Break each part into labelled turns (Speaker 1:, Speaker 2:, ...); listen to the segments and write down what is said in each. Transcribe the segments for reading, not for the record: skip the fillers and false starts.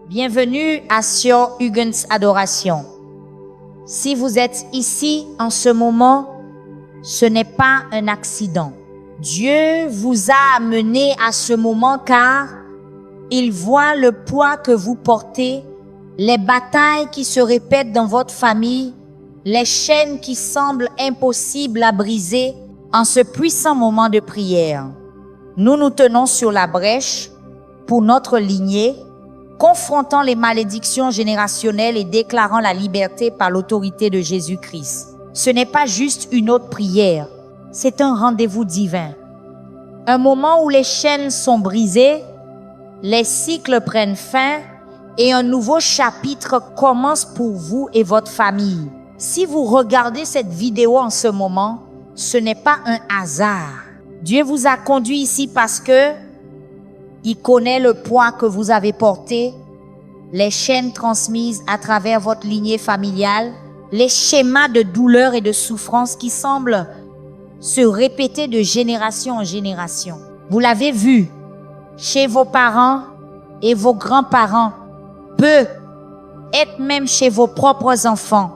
Speaker 1: Bienvenue à Sir Huggins Adoration. Si vous êtes ici en ce moment, ce n'est pas un accident. Dieu vous a amené à ce moment car il voit le poids que vous portez, les batailles qui se répètent dans votre famille, les chaînes qui semblent impossibles à briser en ce puissant moment de prière. Nous nous tenons sur la brèche pour notre lignée, confrontant les malédictions générationnelles et déclarant la liberté par l'autorité de Jésus-Christ. Ce n'est pas juste une autre prière, c'est un rendez-vous divin. Un moment où les chaînes sont brisées, les cycles prennent fin et un nouveau chapitre commence pour vous et votre famille. Si vous regardez cette vidéo en ce moment, ce n'est pas un hasard. Dieu vous a conduit ici parce que il connaît le poids que vous avez porté, les chaînes transmises à travers votre lignée familiale, les schémas de douleur et de souffrance qui semblent se répéter de génération en génération. Vous l'avez vu chez vos parents et vos grands-parents, peut-être même chez vos propres enfants.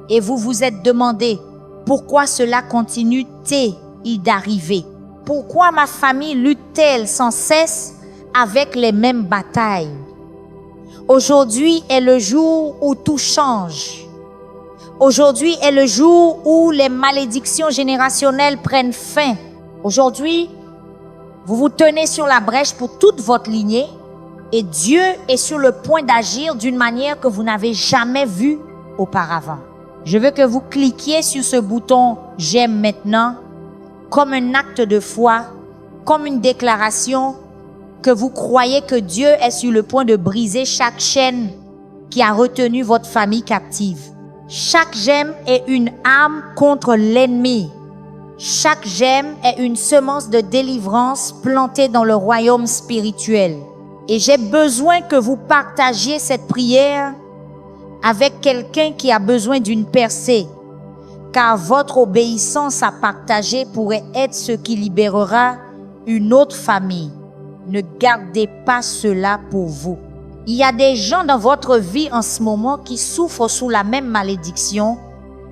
Speaker 1: Et vous vous êtes demandé pourquoi cela continue-t-il d'arriver? Pourquoi ma famille lutte-t-elle sans cesse avec les mêmes batailles? Aujourd'hui est le jour où tout change. Aujourd'hui est le jour où les malédictions générationnelles prennent fin. Aujourd'hui, vous vous tenez sur la brèche pour toute votre lignée et Dieu est sur le point d'agir d'une manière que vous n'avez jamais vue auparavant. Je veux que vous cliquiez sur ce bouton « J'aime maintenant » comme un acte de foi, comme une déclaration que vous croyez que Dieu est sur le point de briser chaque chaîne qui a retenu votre famille captive. Chaque j'aime est une arme contre l'ennemi. Chaque j'aime est une semence de délivrance plantée dans le royaume spirituel. Et j'ai besoin que vous partagiez cette prière avec quelqu'un qui a besoin d'une percée. Car votre obéissance à partager pourrait être ce qui libérera une autre famille. Ne gardez pas cela pour vous. Il y a des gens dans votre vie en ce moment qui souffrent sous la même malédiction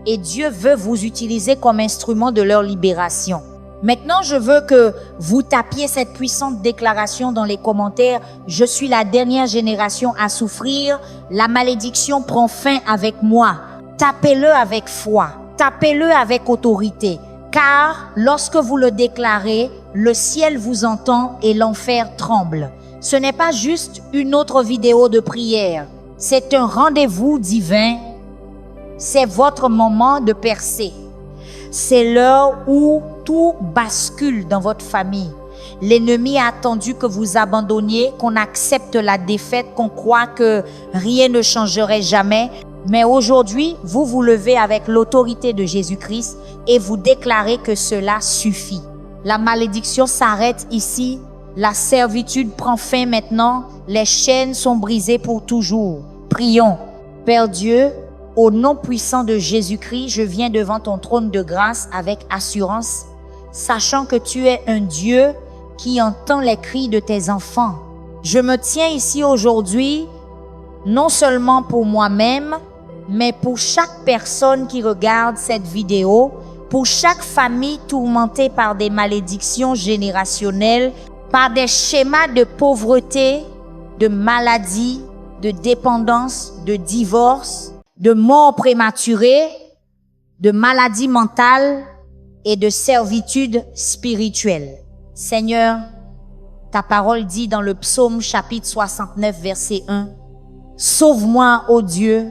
Speaker 1: et Dieu veut vous utiliser comme instrument de leur libération. Maintenant, je veux que vous tapiez cette puissante déclaration dans les commentaires. Je suis la dernière génération à souffrir. La malédiction prend fin avec moi. Tapez-le avec foi. Tapez-le avec autorité. Car lorsque vous le déclarez, le ciel vous entend et l'enfer tremble. Ce n'est pas juste une autre vidéo de prière. C'est un rendez-vous divin. C'est votre moment de percée. C'est l'heure où tout bascule dans votre famille. L'ennemi a attendu que vous abandonniez, qu'on accepte la défaite, qu'on croit que rien ne changerait jamais. Mais aujourd'hui, vous vous levez avec l'autorité de Jésus-Christ et vous déclarez que cela suffit. La malédiction s'arrête ici. La servitude prend fin maintenant. Les chaînes sont brisées pour toujours. Prions. Père Dieu, au nom puissant de Jésus-Christ, je viens devant ton trône de grâce avec assurance, sachant que tu es un Dieu qui entend les cris de tes enfants. Je me tiens ici aujourd'hui, non seulement pour moi-même, mais pour chaque personne qui regarde cette vidéo, pour chaque famille tourmentée par des malédictions générationnelles, par des schémas de pauvreté, de maladie, de dépendance, de divorce, de mort prématurée, de maladie mentale et de servitude spirituelle. Seigneur, ta parole dit dans le psaume chapitre 69 verset 1, « Sauve-moi, ô Dieu,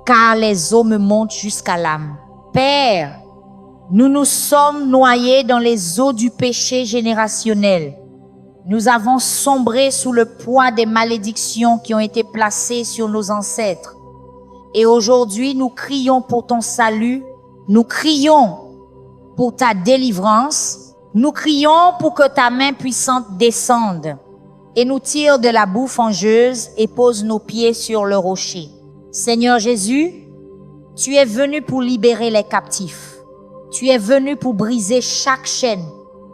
Speaker 1: car les eaux me montent jusqu'à l'âme. » Père, nous nous sommes noyés dans les eaux du péché générationnel. Nous avons sombré sous le poids des malédictions qui ont été placées sur nos ancêtres. Et aujourd'hui, nous crions pour ton salut, nous crions pour ta délivrance, nous crions pour que ta main puissante descende et nous tire de la boue fangeuse et pose nos pieds sur le rocher. Seigneur Jésus, tu es venu pour libérer les captifs. Tu es venu pour briser chaque chaîne.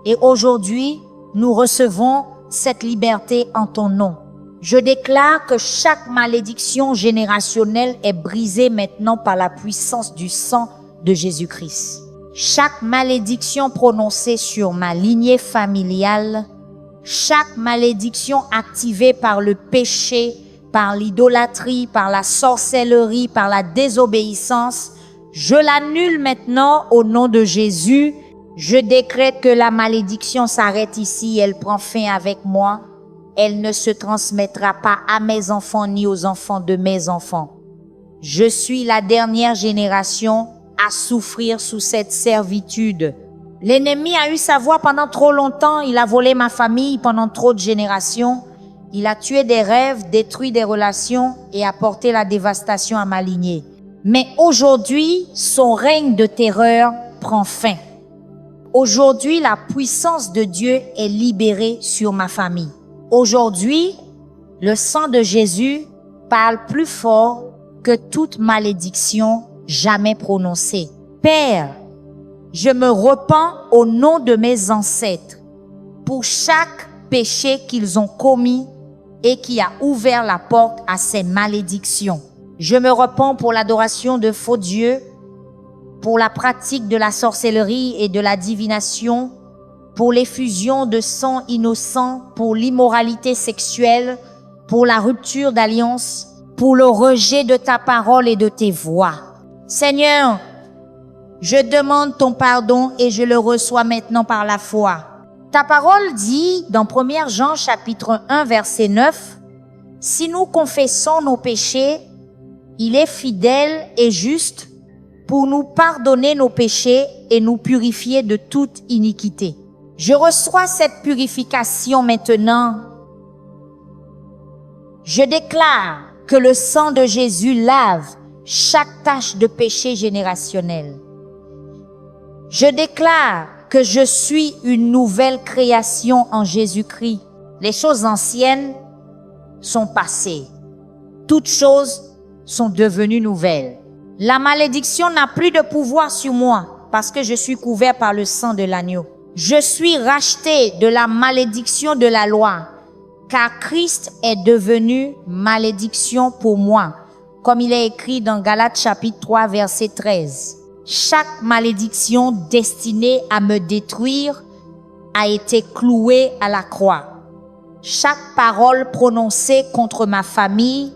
Speaker 1: Et aujourd'hui, nous recevons cette liberté en ton nom. Je déclare que chaque malédiction générationnelle est brisée maintenant par la puissance du sang de Jésus-Christ. Chaque malédiction prononcée sur ma lignée familiale, chaque malédiction activée par le péché, par l'idolâtrie, par la sorcellerie, par la désobéissance, je l'annule maintenant au nom de Jésus. Je décrète que la malédiction s'arrête ici, elle prend fin avec moi. Elle ne se transmettra pas à mes enfants ni aux enfants de mes enfants. Je suis la dernière génération à souffrir sous cette servitude. L'ennemi a eu sa voix pendant trop longtemps, il a volé ma famille pendant trop de générations, il a tué des rêves, détruit des relations et apporté la dévastation à ma lignée. Mais aujourd'hui, son règne de terreur prend fin. Aujourd'hui, la puissance de Dieu est libérée sur ma famille. Aujourd'hui, le sang de Jésus parle plus fort que toute malédiction jamais prononcée. Père, je me repens au nom de mes ancêtres pour chaque péché qu'ils ont commis et qui a ouvert la porte à ces malédictions. Je me repens pour l'adoration de faux dieux, pour la pratique de la sorcellerie et de la divination, pour l'effusion de sang innocent, pour l'immoralité sexuelle, pour la rupture d'alliance, pour le rejet de ta parole et de tes voix. Seigneur, je demande ton pardon et je le reçois maintenant par la foi. Ta parole dit dans 1 Jean chapitre 1 verset 9, « Si nous confessons nos péchés, il est fidèle et juste pour nous pardonner nos péchés et nous purifier de toute iniquité. » Je reçois cette purification maintenant. Je déclare que le sang de Jésus lave chaque tache de péché générationnel. Je déclare que je suis une nouvelle création en Jésus-Christ. Les choses anciennes sont passées. Toutes choses sont devenues nouvelles. La malédiction n'a plus de pouvoir sur moi parce que je suis couvert par le sang de l'agneau. Je suis racheté de la malédiction de la loi, car Christ est devenu malédiction pour moi, comme il est écrit dans Galates chapitre 3 verset 13. Chaque malédiction destinée à me détruire a été clouée à la croix. Chaque parole prononcée contre ma famille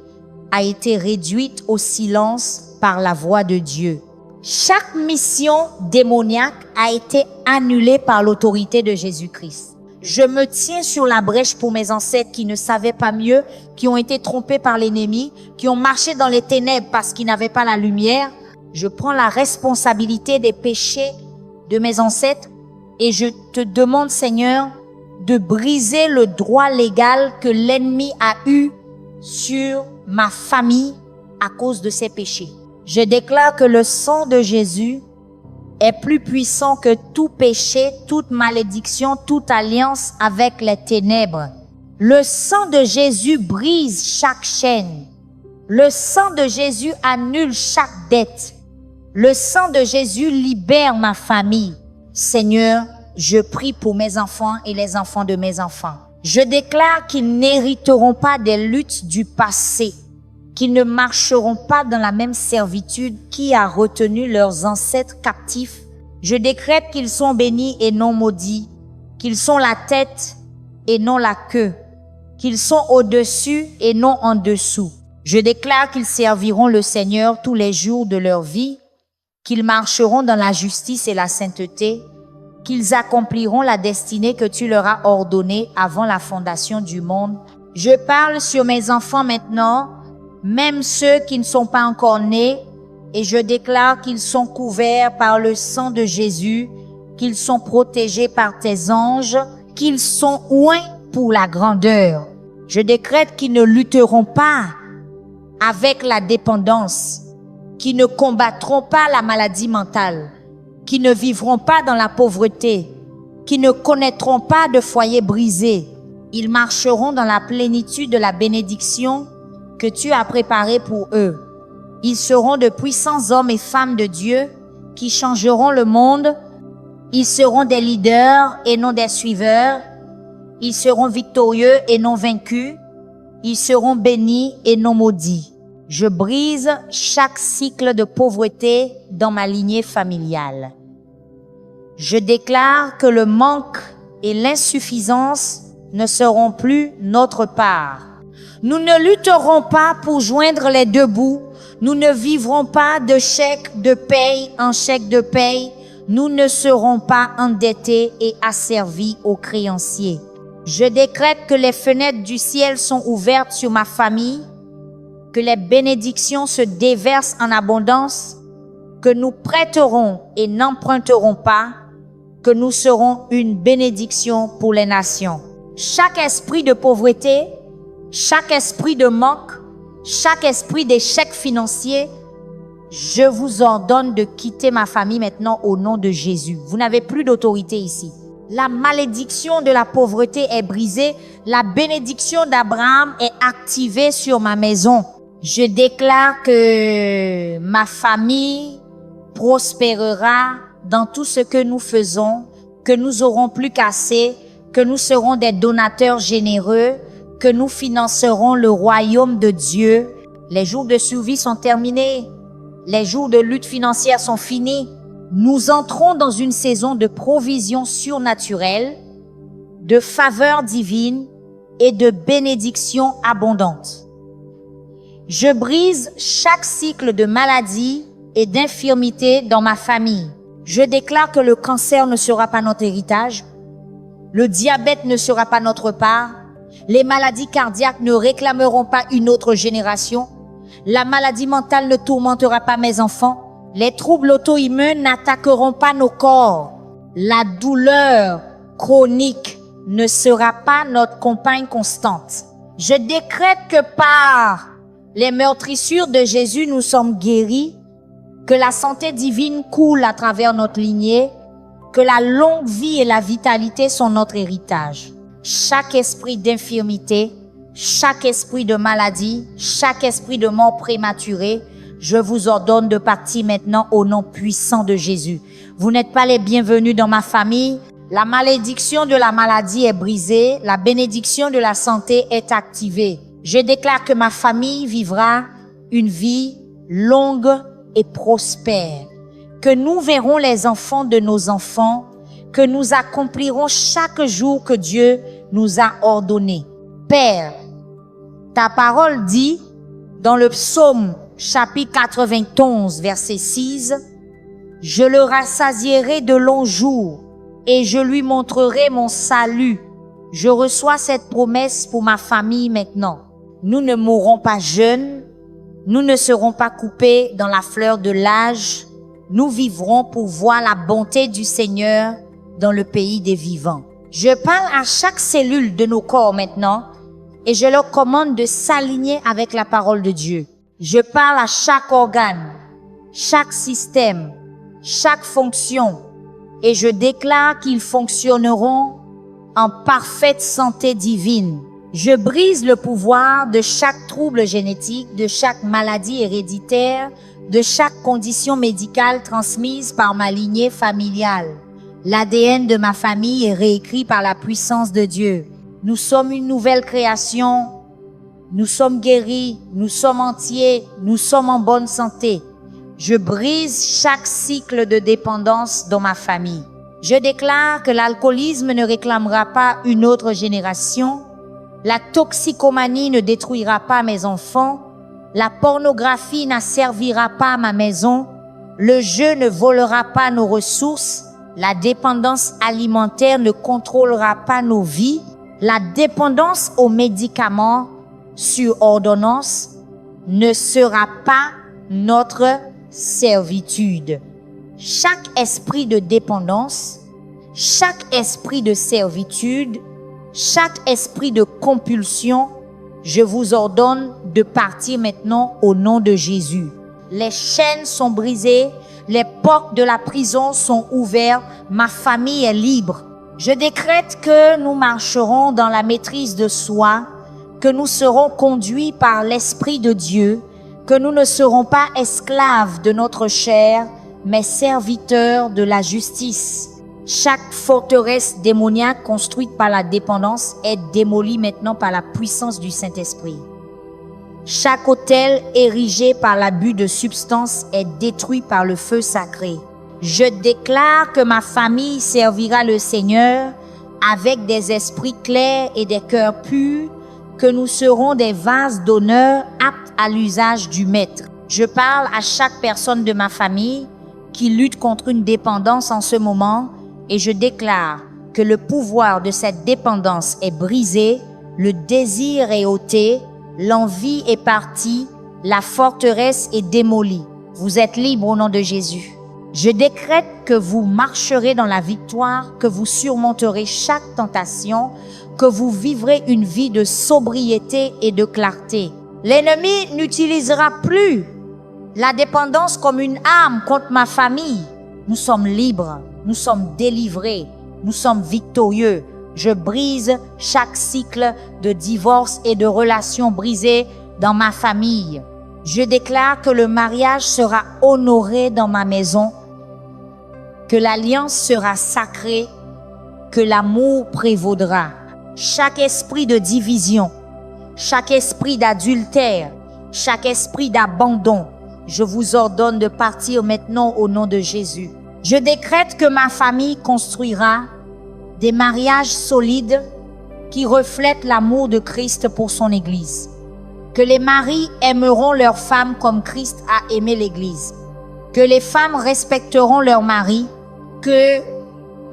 Speaker 1: a été réduite au silence par la voix de Dieu. Chaque mission démoniaque a été annulée par l'autorité de Jésus-Christ. Je me tiens sur la brèche pour mes ancêtres qui ne savaient pas mieux, qui ont été trompés par l'ennemi, qui ont marché dans les ténèbres parce qu'ils n'avaient pas la lumière. Je prends la responsabilité des péchés de mes ancêtres et je te demande, Seigneur, de briser le droit légal que l'ennemi a eu sur ma famille à cause de ces péchés. Je déclare que le sang de Jésus est plus puissant que tout péché, toute malédiction, toute alliance avec les ténèbres. Le sang de Jésus brise chaque chaîne. Le sang de Jésus annule chaque dette. Le sang de Jésus libère ma famille. Seigneur, je prie pour mes enfants et les enfants de mes enfants. Je déclare qu'ils n'hériteront pas des luttes du passé, qu'ils ne marcheront pas dans la même servitude qui a retenu leurs ancêtres captifs. Je décrète qu'ils sont bénis et non maudits, qu'ils sont la tête et non la queue, qu'ils sont au-dessus et non en dessous. Je déclare qu'ils serviront le Seigneur tous les jours de leur vie, qu'ils marcheront dans la justice et la sainteté, qu'ils accompliront la destinée que tu leur as ordonnée avant la fondation du monde. Je parle sur mes enfants maintenant, même ceux qui ne sont pas encore nés, et je déclare qu'ils sont couverts par le sang de Jésus, qu'ils sont protégés par tes anges, qu'ils sont oints pour la grandeur. Je décrète qu'ils ne lutteront pas avec la dépendance, qu'ils ne combattront pas la maladie mentale, qu'ils ne vivront pas dans la pauvreté, qu'ils ne connaîtront pas de foyer brisé. Ils marcheront dans la plénitude de la bénédiction que tu as préparée pour eux. Ils seront de puissants hommes et femmes de Dieu qui changeront le monde. Ils seront des leaders et non des suiveurs. Ils seront victorieux et non vaincus. ils seront bénis et non maudits. Je brise chaque cycle de pauvreté dans ma lignée familiale. Je déclare que le manque et l'insuffisance ne seront plus notre part. Nous ne lutterons pas pour joindre les deux bouts. Nous ne vivrons pas de chèque de paye en chèque de paye. Nous ne serons pas endettés et asservis aux créanciers. Je décrète que les fenêtres du ciel sont ouvertes sur ma famille, que les bénédictions se déversent en abondance, que nous prêterons et n'emprunterons pas, que nous serons une bénédiction pour les nations. Chaque esprit de pauvreté, chaque esprit de manque, chaque esprit d'échec financier, je vous ordonne de quitter ma famille maintenant au nom de Jésus. Vous n'avez plus d'autorité ici. La malédiction de la pauvreté est brisée. La bénédiction d'Abraham est activée sur ma maison. Je déclare que ma famille prospérera dans tout ce que nous faisons, que nous aurons plus qu'assez, que nous serons des donateurs généreux, que nous financerons le royaume de Dieu. Les jours de survie sont terminés. Les jours de lutte financière sont finis. Nous entrons dans une saison de provision surnaturelle, de faveur divine et de bénédiction abondante. Je brise chaque cycle de maladie et d'infirmité dans ma famille. Je déclare que le cancer ne sera pas notre héritage, le diabète ne sera pas notre part, les maladies cardiaques ne réclameront pas une autre génération, la maladie mentale ne tourmentera pas mes enfants, les troubles auto-immuns n'attaqueront pas nos corps, la douleur chronique ne sera pas notre compagne constante. Je décrète que par les meurtrissures de Jésus, nous sommes guéris, que la santé divine coule à travers notre lignée, que la longue vie et la vitalité sont notre héritage. Chaque esprit d'infirmité, chaque esprit de maladie, chaque esprit de mort prématurée, je vous ordonne de partir maintenant au nom puissant de Jésus. Vous n'êtes pas les bienvenus dans ma famille. La malédiction de la maladie est brisée, la bénédiction de la santé est activée. Je déclare que ma famille vivra une vie longue et prospère, que nous verrons les enfants de nos enfants, que nous accomplirons chaque jour que Dieu nous a ordonné. Père, ta parole dit dans le psaume chapitre 91 verset 6, « Je le rassasierai de longs jours et je lui montrerai mon salut. » Je reçois cette promesse pour ma famille maintenant. Nous ne mourrons pas jeunes, nous ne serons pas coupés dans la fleur de l'âge, nous vivrons pour voir la bonté du Seigneur dans le pays des vivants. Je parle à chaque cellule de nos corps maintenant et je leur commande de s'aligner avec la parole de Dieu. Je parle à chaque organe, chaque système, chaque fonction et je déclare qu'ils fonctionneront en parfaite santé divine. Je brise le pouvoir de chaque trouble génétique, de chaque maladie héréditaire, de chaque condition médicale transmise par ma lignée familiale. L'ADN de ma famille est réécrit par la puissance de Dieu. Nous sommes une nouvelle création. Nous sommes guéris, nous sommes entiers, nous sommes en bonne santé. Je brise chaque cycle de dépendance dans ma famille. Je déclare que l'alcoolisme ne réclamera pas une autre génération. La toxicomanie ne détruira pas mes enfants. La pornographie n'asservira pas ma maison. Le jeu ne volera pas nos ressources. La dépendance alimentaire ne contrôlera pas nos vies. La dépendance aux médicaments sur ordonnance ne sera pas notre servitude. Chaque esprit de dépendance, chaque esprit de servitude, chaque esprit de compulsion, je vous ordonne de partir maintenant au nom de Jésus. Les chaînes sont brisées, les portes de la prison sont ouvertes, ma famille est libre. Je décrète que nous marcherons dans la maîtrise de soi, que nous serons conduits par l'Esprit de Dieu, que nous ne serons pas esclaves de notre chair, mais serviteurs de la justice. Chaque forteresse démoniaque construite par la dépendance est démolie maintenant par la puissance du Saint-Esprit. Chaque autel érigé par l'abus de substances est détruit par le feu sacré. Je déclare que ma famille servira le Seigneur avec des esprits clairs et des cœurs purs, que nous serons des vases d'honneur aptes à l'usage du Maître. Je parle à chaque personne de ma famille qui lutte contre une dépendance en ce moment et je déclare que le pouvoir de cette dépendance est brisé, le désir est ôté, l'envie est partie, la forteresse est démolie. Vous êtes libres au nom de Jésus. Je décrète que vous marcherez dans la victoire, que vous surmonterez chaque tentation, que vous vivrez une vie de sobriété et de clarté. L'ennemi n'utilisera plus la dépendance comme une arme contre ma famille. Nous sommes libres, nous sommes délivrés, nous sommes victorieux. Je brise chaque cycle de divorce et de relations brisées dans ma famille. Je déclare que le mariage sera honoré dans ma maison, que l'alliance sera sacrée, que l'amour prévaudra. Chaque esprit de division, chaque esprit d'adultère, chaque esprit d'abandon, je vous ordonne de partir maintenant au nom de Jésus. Je décrète que ma famille construira des mariages solides qui reflètent l'amour de Christ pour son Église. Que les maris aimeront leurs femmes comme Christ a aimé l'Église. Que les femmes respecteront leurs maris. Que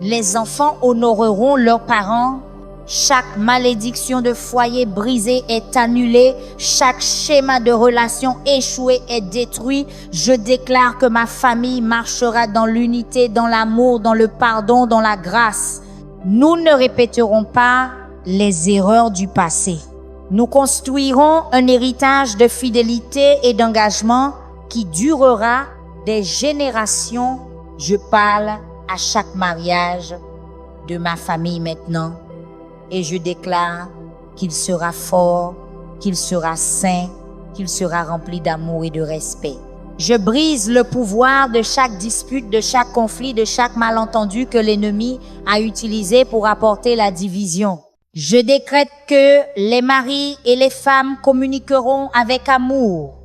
Speaker 1: les enfants honoreront leurs parents. Chaque malédiction de foyer brisée est annulée. Chaque schéma de relation échoué est détruit. Je déclare que ma famille marchera dans l'unité, dans l'amour, dans le pardon, dans la grâce. Nous ne répéterons pas les erreurs du passé. Nous construirons un héritage de fidélité et d'engagement qui durera des générations. Je parle à chaque mariage de ma famille maintenant et je déclare qu'il sera fort, qu'il sera saint, qu'il sera rempli d'amour et de respect. Je brise le pouvoir de chaque dispute, de chaque conflit, de chaque malentendu que l'ennemi a utilisé pour apporter la division. Je décrète que les maris et les femmes communiqueront avec amour,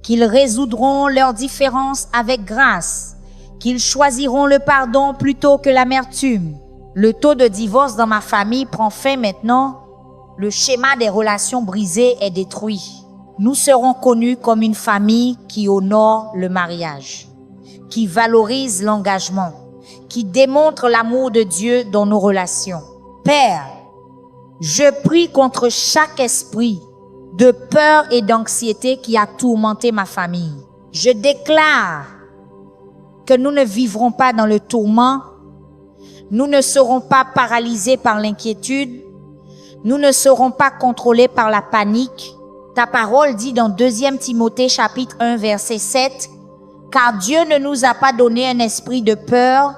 Speaker 1: qu'ils résoudront leurs différences avec grâce, qu'ils choisiront le pardon plutôt que l'amertume. Le taux de divorce dans ma famille prend fin maintenant. Le schéma des relations brisées est détruit. Nous serons connus comme une famille qui honore le mariage, qui valorise l'engagement, qui démontre l'amour de Dieu dans nos relations. Père, je prie contre chaque esprit de peur et d'anxiété qui a tourmenté ma famille. Je déclare que nous ne vivrons pas dans le tourment, nous ne serons pas paralysés par l'inquiétude, nous ne serons pas contrôlés par la panique. Ta parole dit dans 2 Timothée chapitre 1 verset 7, « Car Dieu ne nous a pas donné un esprit de peur,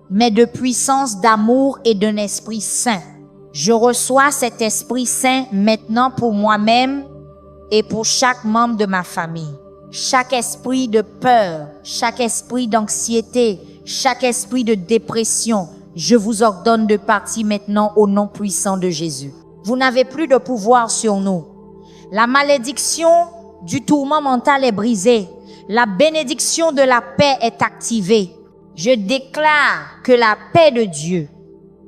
Speaker 1: mais de puissance, d'amour et d'un esprit saint. » Je reçois cet esprit saint maintenant pour moi-même et pour chaque membre de ma famille. Chaque esprit de peur, chaque esprit d'anxiété, chaque esprit de dépression, je vous ordonne de partir maintenant au nom puissant de Jésus. Vous n'avez plus de pouvoir sur nous. La malédiction du tourment mental est brisée. La bénédiction de la paix est activée. Je déclare que la paix de Dieu,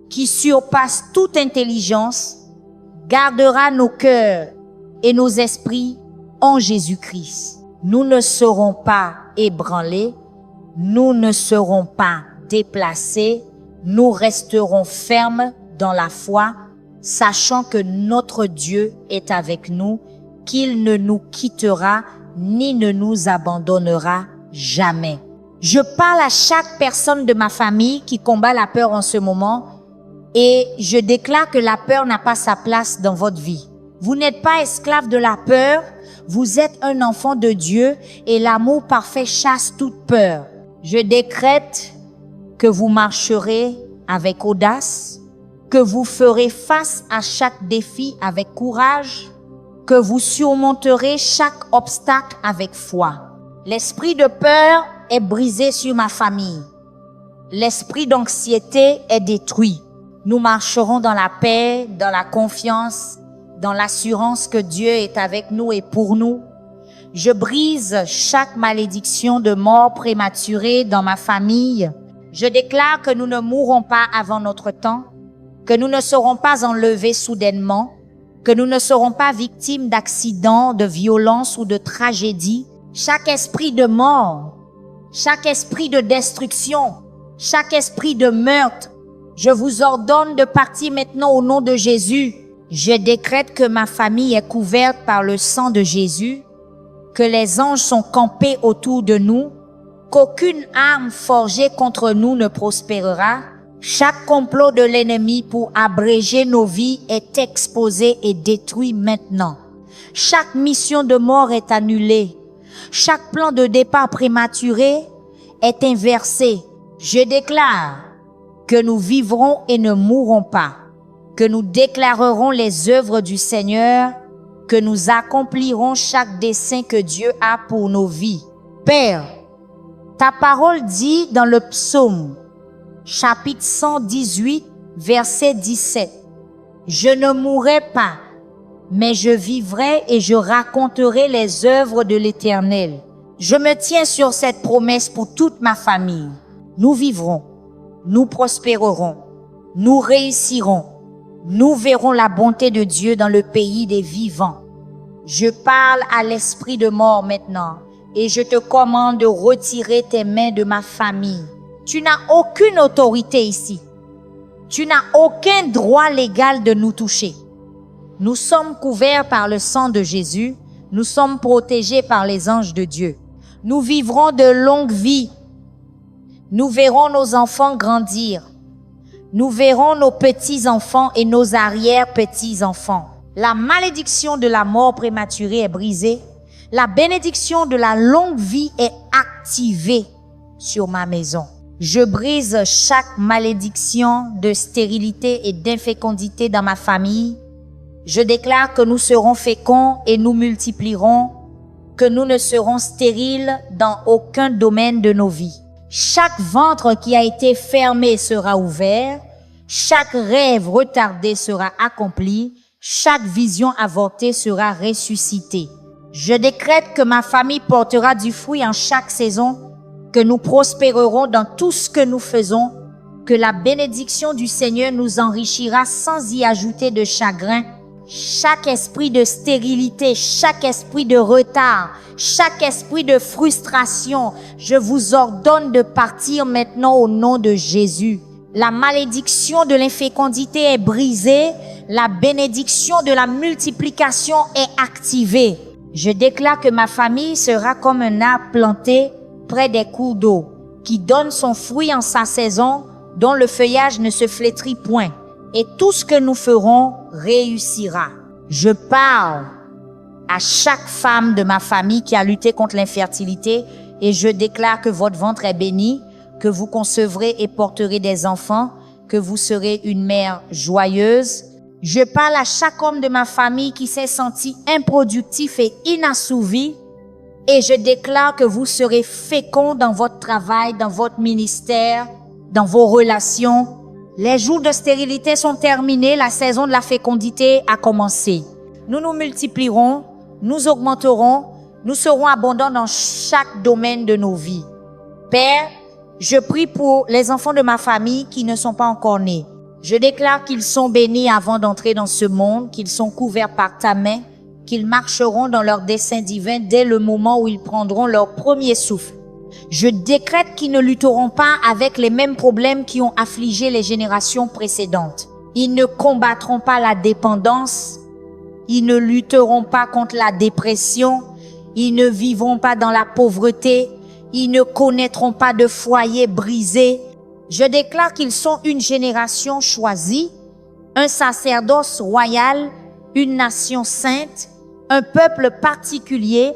Speaker 1: qui surpasse toute intelligence, gardera nos cœurs et nos esprits en Jésus-Christ. Nous ne serons pas ébranlés, nous ne serons pas déplacés, nous resterons fermes dans la foi, sachant que notre Dieu est avec nous, qu'il ne nous quittera ni ne nous abandonnera jamais. Je parle à chaque personne de ma famille qui combat la peur en ce moment et je déclare que la peur n'a pas sa place dans votre vie. Vous n'êtes pas esclave de la peur, vous êtes un enfant de Dieu et l'amour parfait chasse toute peur. Je décrète que vous marcherez avec audace, que vous ferez face à chaque défi avec courage, que vous surmonterez chaque obstacle avec foi. L'esprit de peur est brisé sur ma famille. L'esprit d'anxiété est détruit. Nous marcherons dans la paix, dans la confiance, dans l'assurance que Dieu est avec nous et pour nous. Je brise chaque malédiction de mort prématurée dans ma famille. Je déclare que nous ne mourrons pas avant notre temps, que nous ne serons pas enlevés soudainement, que nous ne serons pas victimes d'accidents, de violences ou de tragédies. Chaque esprit de mort, chaque esprit de destruction, chaque esprit de meurtre, je vous ordonne de partir maintenant au nom de Jésus. Je décrète que ma famille est couverte par le sang de Jésus, que les anges sont campés autour de nous, qu'aucune arme forgée contre nous ne prospérera. Chaque complot de l'ennemi pour abréger nos vies est exposé et détruit maintenant. Chaque mission de mort est annulée. Chaque plan de départ prématuré est inversé. Je déclare que nous vivrons et ne mourrons pas, que nous déclarerons les œuvres du Seigneur, que nous accomplirons chaque dessein que Dieu a pour nos vies. Père, ta parole dit dans le psaume, chapitre 118, verset 17, « Je ne mourrai pas, mais je vivrai et je raconterai les œuvres de l'Éternel. » Je me tiens sur cette promesse pour toute ma famille. Nous vivrons, nous prospérerons, nous réussirons, nous verrons la bonté de Dieu dans le pays des vivants. Je parle à l'esprit de mort maintenant et je te commande de retirer tes mains de ma famille. Tu n'as aucune autorité ici. Tu n'as aucun droit légal de nous toucher. Nous sommes couverts par le sang de Jésus. Nous sommes protégés par les anges de Dieu. Nous vivrons de longues vies. Nous verrons nos enfants grandir. Nous verrons nos petits-enfants et nos arrière-petits-enfants. La malédiction de la mort prématurée est brisée. La bénédiction de la longue vie est activée sur ma maison. Je brise chaque malédiction de stérilité et d'infécondité dans ma famille. Je déclare que nous serons féconds et nous multiplierons, que nous ne serons stériles dans aucun domaine de nos vies. Chaque ventre qui a été fermé sera ouvert, chaque rêve retardé sera accompli, chaque vision avortée sera ressuscitée. Je décrète que ma famille portera du fruit en chaque saison, que nous prospérerons dans tout ce que nous faisons, que la bénédiction du Seigneur nous enrichira sans y ajouter de chagrin. Chaque esprit de stérilité, chaque esprit de retard, chaque esprit de frustration, je vous ordonne de partir maintenant au nom de Jésus. La malédiction de l'infécondité est brisée, la bénédiction de la multiplication est activée. Je déclare que ma famille sera comme un arbre planté près des cours d'eau, qui donne son fruit en sa saison, dont le feuillage ne se flétrit point. Et tout ce que nous ferons réussira. Je parle à chaque femme de ma famille qui a lutté contre l'infertilité et je déclare que votre ventre est béni, que vous concevrez et porterez des enfants, que vous serez une mère joyeuse. Je parle à chaque homme de ma famille qui s'est senti improductif et inassouvi et je déclare que vous serez fécond dans votre travail, dans votre ministère, dans vos relations. Les jours de stérilité sont terminés, la saison de la fécondité a commencé. Nous nous multiplierons, nous augmenterons, nous serons abondants dans chaque domaine de nos vies. Père, je prie pour les enfants de ma famille qui ne sont pas encore nés. Je déclare qu'ils sont bénis avant d'entrer dans ce monde, qu'ils sont couverts par ta main, qu'ils marcheront dans leur dessein divin dès le moment où ils prendront leur premier souffle. Je décrète qu'ils ne lutteront pas avec les mêmes problèmes qui ont affligé les générations précédentes. Ils ne combattront pas la dépendance. Ils ne lutteront pas contre la dépression. Ils ne vivront pas dans la pauvreté. Ils ne connaîtront pas de foyer brisé. Je déclare qu'ils sont une génération choisie, un sacerdoce royal, une nation sainte, un peuple particulier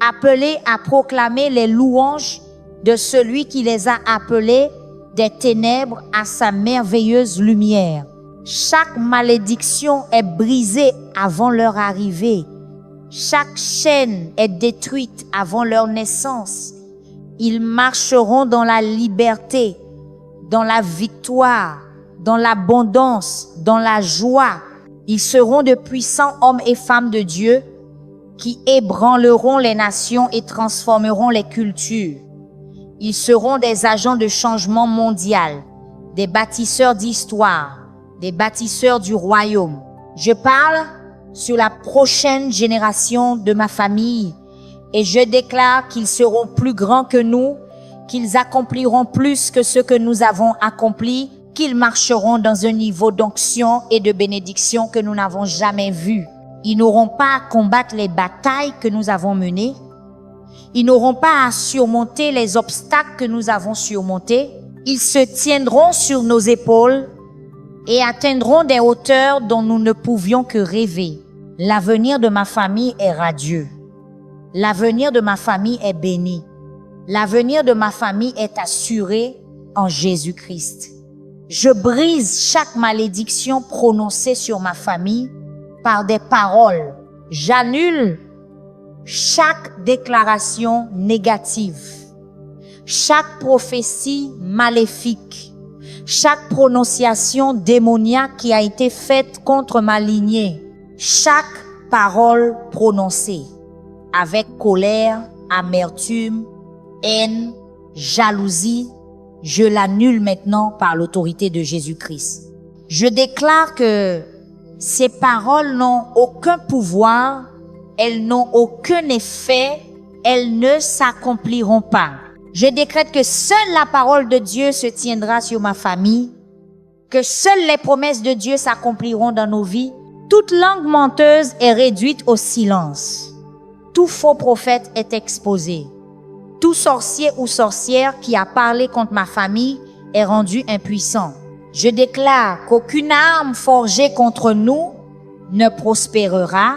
Speaker 1: appelé à proclamer les louanges de celui qui les a appelés des ténèbres à sa merveilleuse lumière. Chaque malédiction est brisée avant leur arrivée. Chaque chaîne est détruite avant leur naissance. Ils marcheront dans la liberté, dans la victoire, dans l'abondance, dans la joie. Ils seront de puissants hommes et femmes de Dieu qui ébranleront les nations et transformeront les cultures. Ils seront des agents de changement mondial, des bâtisseurs d'histoire, des bâtisseurs du royaume. Je parle sur la prochaine génération de ma famille et je déclare qu'ils seront plus grands que nous, qu'ils accompliront plus que ce que nous avons accompli, qu'ils marcheront dans un niveau d'onction et de bénédiction que nous n'avons jamais vu. Ils n'auront pas à combattre les batailles que nous avons menées. Ils n'auront pas à surmonter les obstacles que nous avons surmontés. Ils se tiendront sur nos épaules et atteindront des hauteurs dont nous ne pouvions que rêver. L'avenir de ma famille est radieux. L'avenir de ma famille est béni. L'avenir de ma famille est assuré en Jésus-Christ. Je brise chaque malédiction prononcée sur ma famille par des paroles. J'annule chaque déclaration négative, chaque prophétie maléfique, chaque prononciation démoniaque qui a été faite contre ma lignée, chaque parole prononcée avec colère, amertume, haine, jalousie, je l'annule maintenant par l'autorité de Jésus-Christ. Je déclare que ces paroles n'ont aucun pouvoir, elles n'ont aucun effet, elles ne s'accompliront pas. Je décrète que seule la parole de Dieu se tiendra sur ma famille, que seules les promesses de Dieu s'accompliront dans nos vies. Toute langue menteuse est réduite au silence. Tout faux prophète est exposé. Tout sorcier ou sorcière qui a parlé contre ma famille est rendu impuissant. Je déclare qu'aucune arme forgée contre nous ne prospérera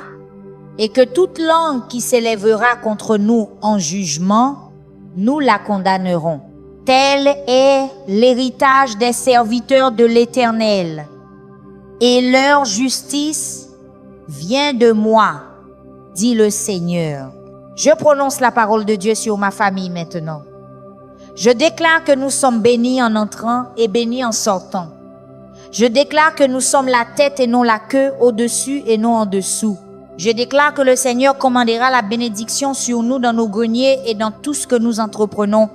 Speaker 1: et que toute langue qui s'élèvera contre nous en jugement, nous la condamnerons. Tel est l'héritage des serviteurs de l'Éternel, et leur justice vient de moi, dit le Seigneur. Je prononce la parole de Dieu sur ma famille maintenant. Je déclare que nous sommes bénis en entrant et bénis en sortant. Je déclare que nous sommes la tête et non la queue, au-dessus et non en dessous. Je déclare que le Seigneur commandera la bénédiction sur nous dans nos greniers et dans tout ce que nous entreprenons.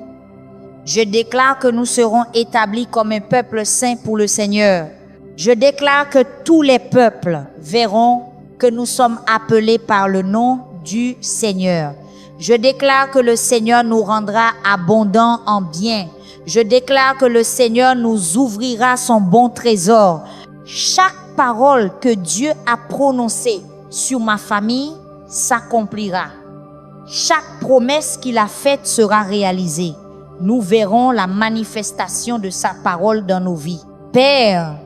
Speaker 1: Je déclare que nous serons établis comme un peuple saint pour le Seigneur. Je déclare que tous les peuples verront que nous sommes appelés par le nom du Seigneur. Je déclare que le Seigneur nous rendra abondants en biens. Je déclare que le Seigneur nous ouvrira son bon trésor. Chaque parole que Dieu a prononcée sur ma famille s'accomplira. Chaque promesse qu'il a faite sera réalisée. Nous verrons la manifestation de sa parole dans nos vies. Père,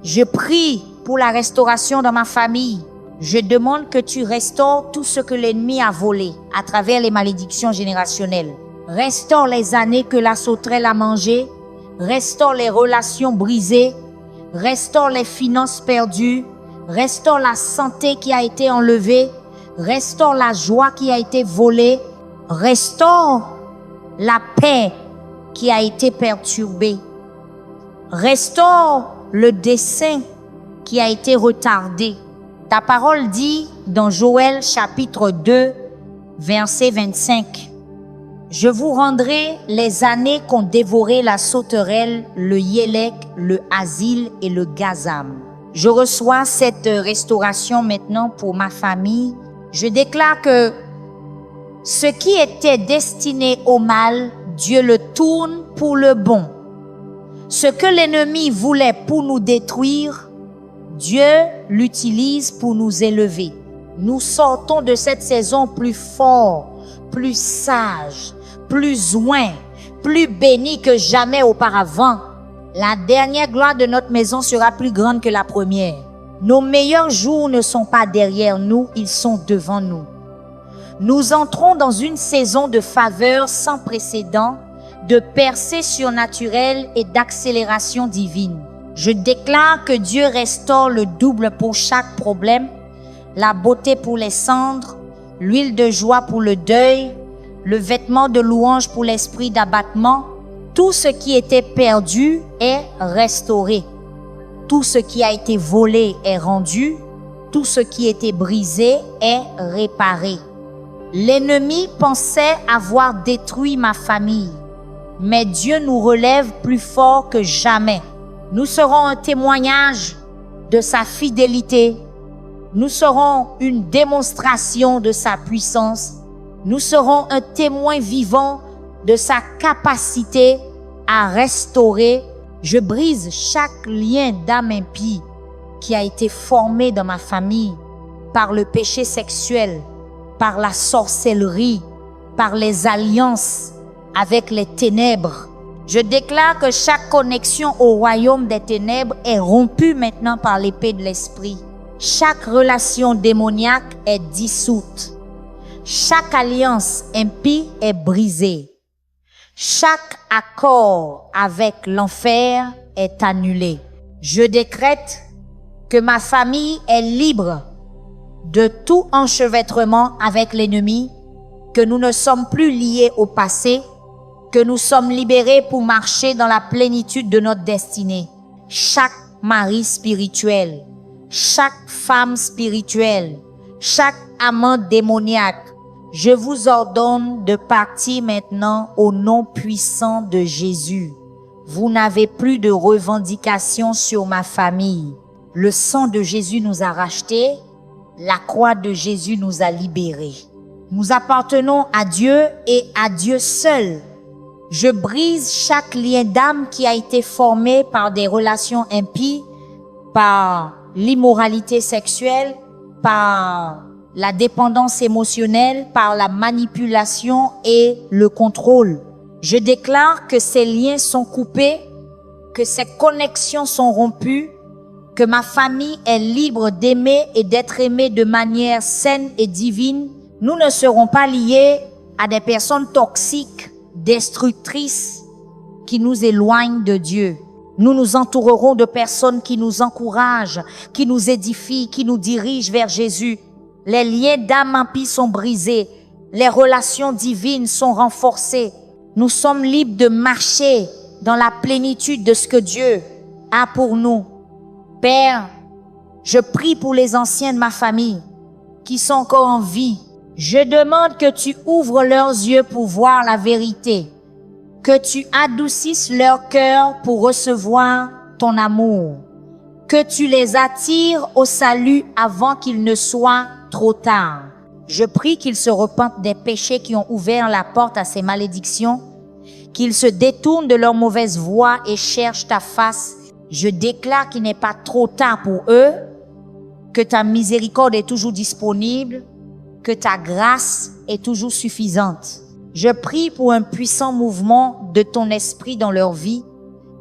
Speaker 1: je prie pour la restauration dans ma famille. Je demande que tu restaures tout ce que l'ennemi a volé à travers les malédictions générationnelles. Restaure les années que la sauterelle a mangées. Restaure les relations brisées. Restaure les finances perdues. Restaure la santé qui a été enlevée. Restaure la joie qui a été volée. Restaure la paix qui a été perturbée. Restaure le dessein qui a été retardé. Ta parole dit dans Joël chapitre 2, verset 25, « Je vous rendrai les années qu'ont dévoré la sauterelle, le yélek, le asile et le gazam. » Je reçois cette restauration maintenant pour ma famille. Je déclare que ce qui était destiné au mal, Dieu le tourne pour le bon. Ce que l'ennemi voulait pour nous détruire, Dieu l'utilise pour nous élever. Nous sortons de cette saison plus forts, plus sages, plus oints, plus bénis que jamais auparavant. La dernière gloire de notre maison sera plus grande que la première. Nos meilleurs jours ne sont pas derrière nous, ils sont devant nous. Nous entrons dans une saison de faveur sans précédent, de percée surnaturelle et d'accélération divine. Je déclare que Dieu restaure le double pour chaque problème, la beauté pour les cendres, l'huile de joie pour le deuil, le vêtement de louange pour l'esprit d'abattement, Tout ce qui était perdu est restauré. Tout ce qui a été volé est rendu. Tout ce qui était brisé est réparé. L'ennemi pensait avoir détruit ma famille, mais Dieu nous relève plus fort que jamais. Nous serons un témoignage de sa fidélité. Nous serons une démonstration de sa puissance. Nous serons un témoin vivant de sa capacité à restaurer. Je brise chaque lien d'âme impie qui a été formé dans ma famille par le péché sexuel, par la sorcellerie, par les alliances avec les ténèbres. Je déclare que chaque connexion au royaume des ténèbres est rompue maintenant par l'épée de l'esprit. Chaque relation démoniaque est dissoute. Chaque alliance impie est brisée. Chaque accord avec l'enfer est annulé. Je décrète que ma famille est libre de tout enchevêtrement avec l'ennemi, que nous ne sommes plus liés au passé, que nous sommes libérés pour marcher dans la plénitude de notre destinée. Chaque mari spirituel, chaque femme spirituelle, chaque amant démoniaque, je vous ordonne de partir maintenant au nom puissant de Jésus. Vous n'avez plus de revendications sur ma famille. Le sang de Jésus nous a rachetés, la croix de Jésus nous a libérés. Nous appartenons à Dieu et à Dieu seul. Je brise chaque lien d'âme qui a été formé par des relations impies, par l'immoralité sexuelle, par la dépendance émotionnelle, par la manipulation et le contrôle. Je déclare que ces liens sont coupés, que ces connexions sont rompues, que ma famille est libre d'aimer et d'être aimée de manière saine et divine. Nous ne serons pas liés à des personnes toxiques, destructrices, qui nous éloignent de Dieu. Nous nous entourerons de personnes qui nous encouragent, qui nous édifient, qui nous dirigent vers Jésus. Les liens d'âme impie sont brisés. Les relations divines sont renforcées. Nous sommes libres de marcher dans la plénitude de ce que Dieu a pour nous. Père, je prie pour les anciens de ma famille qui sont encore en vie. Je demande que tu ouvres leurs yeux pour voir la vérité, que tu adoucisses leur cœur pour recevoir ton amour, que tu les attires au salut avant qu'il ne soit trop tard. Je prie qu'ils se repentent des péchés qui ont ouvert la porte à ces malédictions, qu'ils se détournent de leur mauvaise voie et cherchent ta face. Je déclare qu'il n'est pas trop tard pour eux, que ta miséricorde est toujours disponible, que ta grâce est toujours suffisante. Je prie pour un puissant mouvement de ton esprit dans leur vie,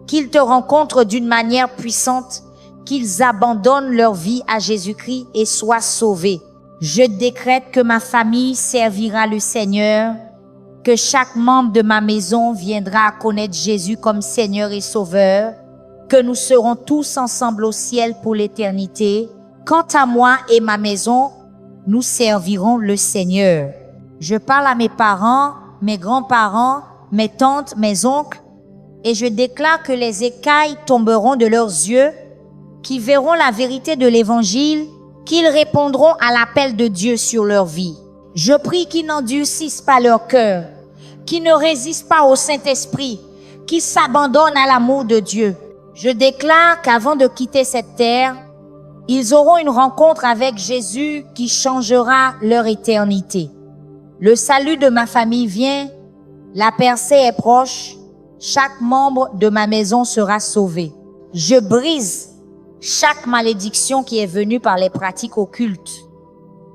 Speaker 1: qu'ils te rencontrent d'une manière puissante, qu'ils abandonnent leur vie à Jésus-Christ et soient sauvés. Je décrète que ma famille servira le Seigneur, que chaque membre de ma maison viendra à connaître Jésus comme Seigneur et Sauveur, que nous serons tous ensemble au ciel pour l'éternité. Quant à moi et ma maison, nous servirons le Seigneur. Je parle à mes parents, mes grands-parents, mes tantes, mes oncles, et je déclare que les écailles tomberont de leurs yeux, qu'ils verront la vérité de l'Évangile, qu'ils répondront à l'appel de Dieu sur leur vie. Je prie qu'ils n'endurcissent pas leur cœur, qu'ils ne résistent pas au Saint-Esprit, qu'ils s'abandonnent à l'amour de Dieu. Je déclare qu'avant de quitter cette terre, ils auront une rencontre avec Jésus qui changera leur éternité. Le salut de ma famille vient, la percée est proche, chaque membre de ma maison sera sauvé. Je brise chaque malédiction qui est venue par les pratiques occultes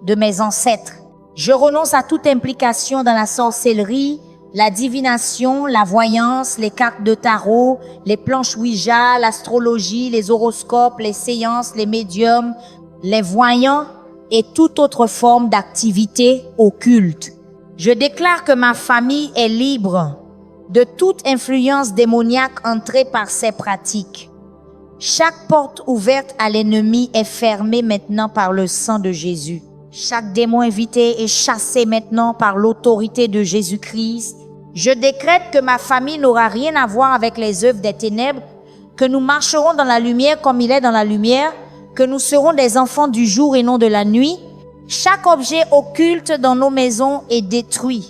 Speaker 1: de mes ancêtres. Je renonce à toute implication dans la sorcellerie, la divination, la voyance, les cartes de tarot, les planches Ouija, l'astrologie, les horoscopes, les séances, les médiums, les voyants et toute autre forme d'activité occulte. Je déclare que ma famille est libre de toute influence démoniaque entrée par ces pratiques. Chaque porte ouverte à l'ennemi est fermée maintenant par le sang de Jésus. Chaque démon invité est chassé maintenant par l'autorité de Jésus-Christ. Je décrète que ma famille n'aura rien à voir avec les œuvres des ténèbres, que nous marcherons dans la lumière comme il est dans la lumière, que nous serons des enfants du jour et non de la nuit. Chaque objet occulte dans nos maisons est détruit.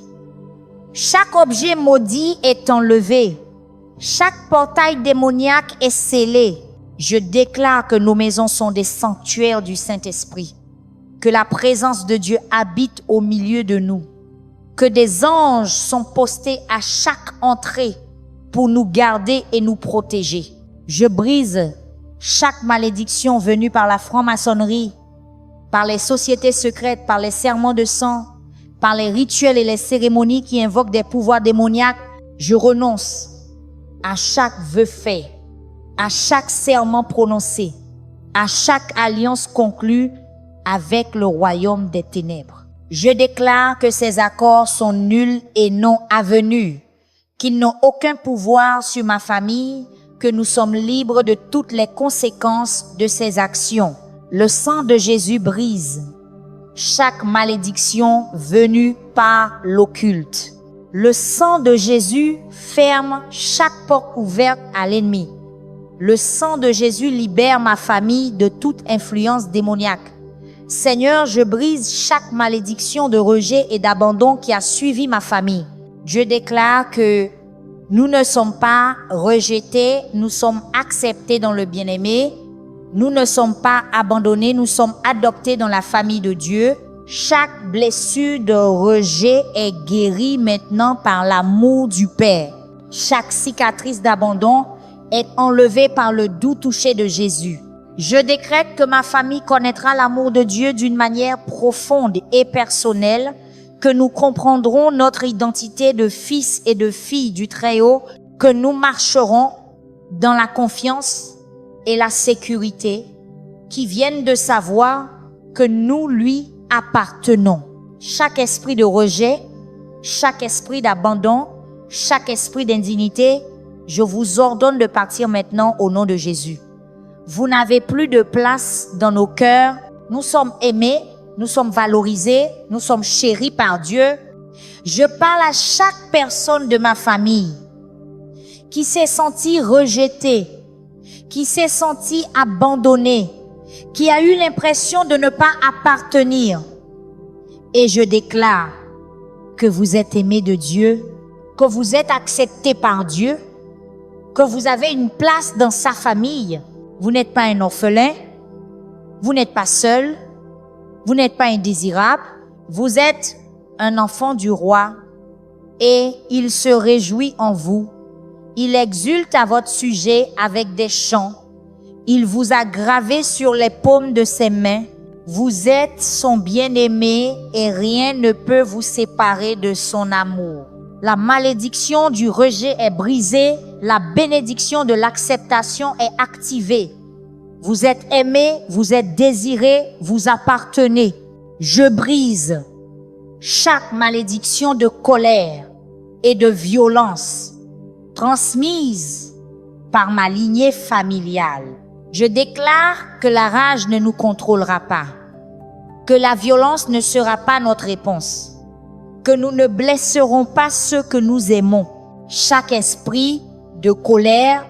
Speaker 1: Chaque objet maudit est enlevé. Chaque portail démoniaque est scellé. Je déclare que nos maisons sont des sanctuaires du Saint-Esprit, que la présence de Dieu habite au milieu de nous, que des anges sont postés à chaque entrée pour nous garder et nous protéger. Je brise chaque malédiction venue par la franc-maçonnerie, par les sociétés secrètes, par les serments de sang, par les rituels et les cérémonies qui invoquent des pouvoirs démoniaques. Je renonce à chaque vœu fait, à chaque serment prononcé, à chaque alliance conclue avec le royaume des ténèbres. Je déclare que ces accords sont nuls et non avenus, qu'ils n'ont aucun pouvoir sur ma famille, que nous sommes libres de toutes les conséquences de ces actions. Le sang de Jésus brise chaque malédiction venue par l'occulte. Le sang de Jésus ferme chaque porte ouverte à l'ennemi. Le sang de Jésus libère ma famille de toute influence démoniaque. Seigneur, je brise chaque malédiction de rejet et d'abandon qui a suivi ma famille. Je déclare que nous ne sommes pas rejetés, nous sommes acceptés dans le bien-aimé. Nous ne sommes pas abandonnés, nous sommes adoptés dans la famille de Dieu. Chaque blessure de rejet est guérie maintenant par l'amour du Père. Chaque cicatrice d'abandon est enlevée par le doux toucher de Jésus. Je décrète que ma famille connaîtra l'amour de Dieu d'une manière profonde et personnelle, que nous comprendrons notre identité de fils et de filles du Très-Haut, que nous marcherons dans la confiance et la sécurité qui viennent de savoir que nous lui appartenons. Chaque esprit de rejet, chaque esprit d'abandon, chaque esprit d'indignité, je vous ordonne de partir maintenant au nom de Jésus. Vous n'avez plus de place dans nos cœurs. Nous sommes aimés, nous sommes valorisés, nous sommes chéris par Dieu. Je parle à chaque personne de ma famille qui s'est sentie rejetée, qui s'est senti abandonné, qui a eu l'impression de ne pas appartenir. Et je déclare que vous êtes aimé de Dieu, que vous êtes accepté par Dieu, que vous avez une place dans sa famille. Vous n'êtes pas un orphelin, vous n'êtes pas seul, vous n'êtes pas indésirable, vous êtes un enfant du roi et il se réjouit en vous. Il exulte à votre sujet avec des chants. Il vous a gravé sur les paumes de ses mains. Vous êtes son bien-aimé et rien ne peut vous séparer de son amour. La malédiction du rejet est brisée. La bénédiction de l'acceptation est activée. Vous êtes aimé, vous êtes désiré, vous appartenez. Je brise chaque malédiction de colère et de violence transmise par ma lignée familiale. Je déclare que la rage ne nous contrôlera pas, que la violence ne sera pas notre réponse, que nous ne blesserons pas ceux que nous aimons. Chaque esprit de colère,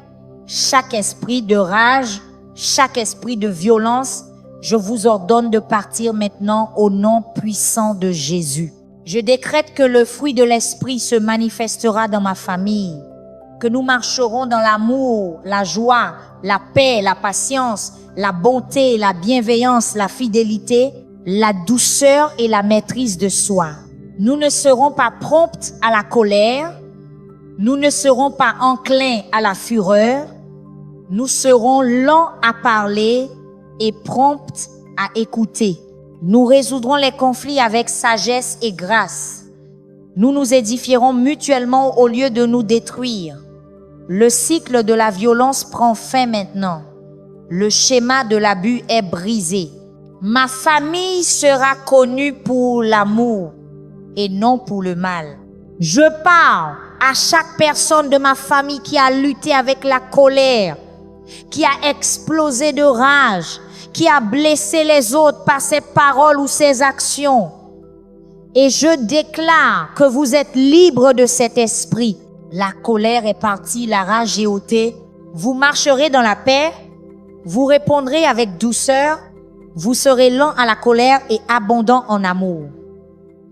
Speaker 1: chaque esprit de rage, chaque esprit de violence, je vous ordonne de partir maintenant au nom puissant de Jésus. Je décrète que le fruit de l'esprit se manifestera dans ma famille, que nous marcherons dans l'amour, la joie, la paix, la patience, la bonté, la bienveillance, la fidélité, la douceur et la maîtrise de soi. Nous ne serons pas promptes à la colère, nous ne serons pas enclins à la fureur, nous serons lents à parler et promptes à écouter. Nous résoudrons les conflits avec sagesse et grâce. Nous nous édifierons mutuellement au lieu de nous détruire. Le cycle de la violence prend fin maintenant. Le schéma de l'abus est brisé. Ma famille sera connue pour l'amour et non pour le mal. Je parle à chaque personne de ma famille qui a lutté avec la colère, qui a explosé de rage, qui a blessé les autres par ses paroles ou ses actions. Et je déclare que vous êtes libres de cet esprit. La colère est partie, la rage est ôtée. Vous marcherez dans la paix, vous répondrez avec douceur, vous serez lent à la colère et abondant en amour.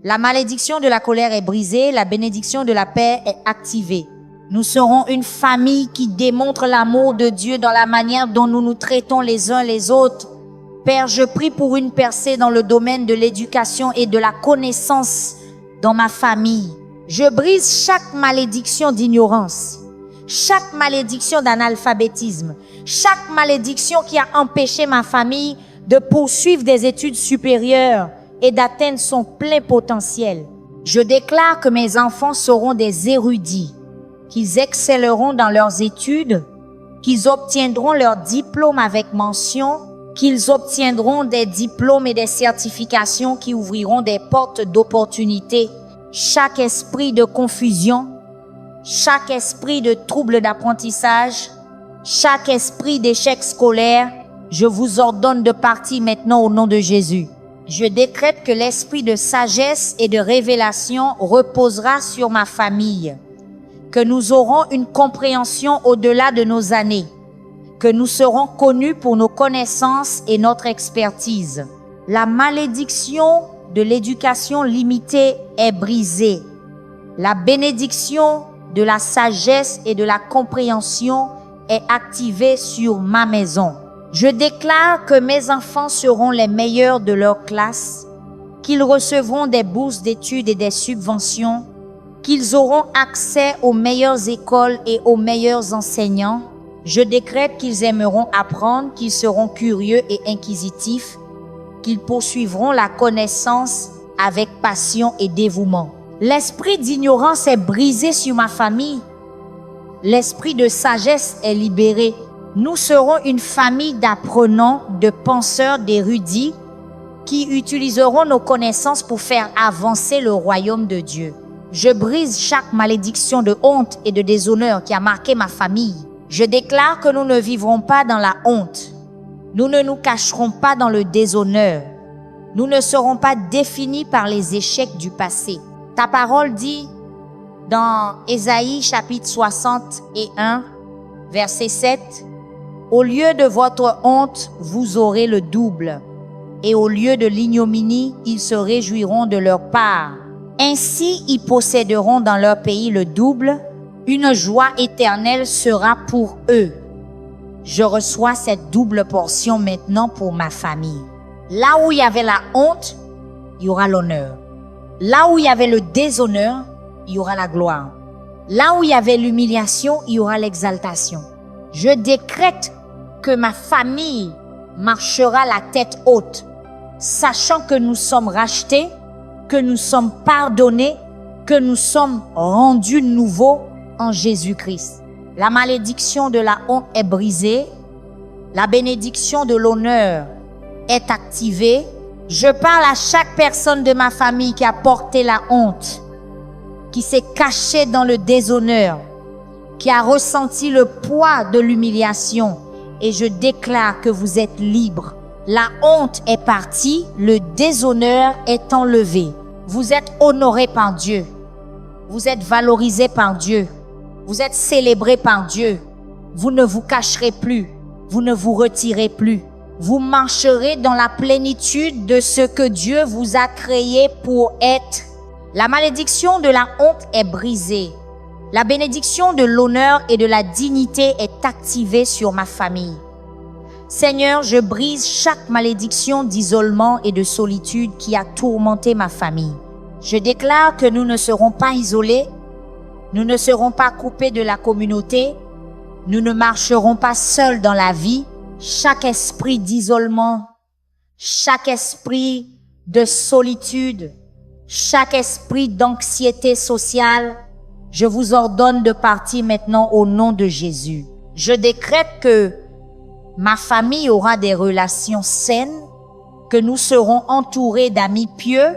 Speaker 1: La malédiction de la colère est brisée, la bénédiction de la paix est activée. Nous serons une famille qui démontre l'amour de Dieu dans la manière dont nous nous traitons les uns les autres. Père, je prie pour une percée dans le domaine de l'éducation et de la connaissance dans ma famille. Je brise chaque malédiction d'ignorance, chaque malédiction d'analphabétisme, chaque malédiction qui a empêché ma famille de poursuivre des études supérieures et d'atteindre son plein potentiel. Je déclare que mes enfants seront des érudits, qu'ils excelleront dans leurs études, qu'ils obtiendront leur diplôme avec mention, qu'ils obtiendront des diplômes et des certifications qui ouvriront des portes d'opportunités. Chaque esprit de confusion, chaque esprit de trouble d'apprentissage, chaque esprit d'échec scolaire, je vous ordonne de partir maintenant au nom de Jésus. Je décrète que l'esprit de sagesse et de révélation reposera sur ma famille, que nous aurons une compréhension au-delà de nos années, que nous serons connus pour nos connaissances et notre expertise. La malédiction de l'éducation limitée est brisée. La bénédiction de la sagesse et de la compréhension est activée sur ma maison. Je déclare que mes enfants seront les meilleurs de leur classe, qu'ils recevront des bourses d'études et des subventions, qu'ils auront accès aux meilleures écoles et aux meilleurs enseignants. Je décrète qu'ils aimeront apprendre, qu'ils seront curieux et inquisitifs, qu'ils poursuivront la connaissance avec passion et dévouement. L'esprit d'ignorance est brisé sur ma famille. L'esprit de sagesse est libéré. Nous serons une famille d'apprenants, de penseurs, d'érudits qui utiliseront nos connaissances pour faire avancer le royaume de Dieu. Je brise chaque malédiction de honte et de déshonneur qui a marqué ma famille. Je déclare que nous ne vivrons pas dans la honte. Nous ne nous cacherons pas dans le déshonneur. Nous ne serons pas définis par les échecs du passé. Ta parole dit dans Ésaïe chapitre 61, verset 7, « Au lieu de votre honte, vous aurez le double, et au lieu de l'ignominie, ils se réjouiront de leur part. Ainsi, ils posséderont dans leur pays le double, une joie éternelle sera pour eux. » Je reçois cette double portion maintenant pour ma famille. Là où il y avait la honte, il y aura l'honneur. Là où il y avait le déshonneur, il y aura la gloire. Là où il y avait l'humiliation, il y aura l'exaltation. Je décrète que ma famille marchera la tête haute, sachant que nous sommes rachetés, que nous sommes pardonnés, que nous sommes rendus nouveaux en Jésus-Christ. La malédiction de la honte est brisée, la bénédiction de l'honneur est activée. Je parle à chaque personne de ma famille qui a porté la honte, qui s'est cachée dans le déshonneur, qui a ressenti le poids de l'humiliation, et je déclare que vous êtes libres. La honte est partie, le déshonneur est enlevé. Vous êtes honorés par Dieu, vous êtes valorisés par Dieu, vous êtes célébrés par Dieu. Vous ne vous cacherez plus, vous ne vous retirez plus. Vous marcherez dans la plénitude de ce que Dieu vous a créé pour être. La malédiction de la honte est brisée. La bénédiction de l'honneur et de la dignité est activée sur ma famille. Seigneur, je brise chaque malédiction d'isolement et de solitude qui a tourmenté ma famille. Je déclare que nous ne serons pas isolés, nous ne serons pas coupés de la communauté, nous ne marcherons pas seuls dans la vie. Chaque esprit d'isolement, chaque esprit de solitude, chaque esprit d'anxiété sociale, je vous ordonne de partir maintenant au nom de Jésus. Je décrète que ma famille aura des relations saines, que nous serons entourés d'amis pieux,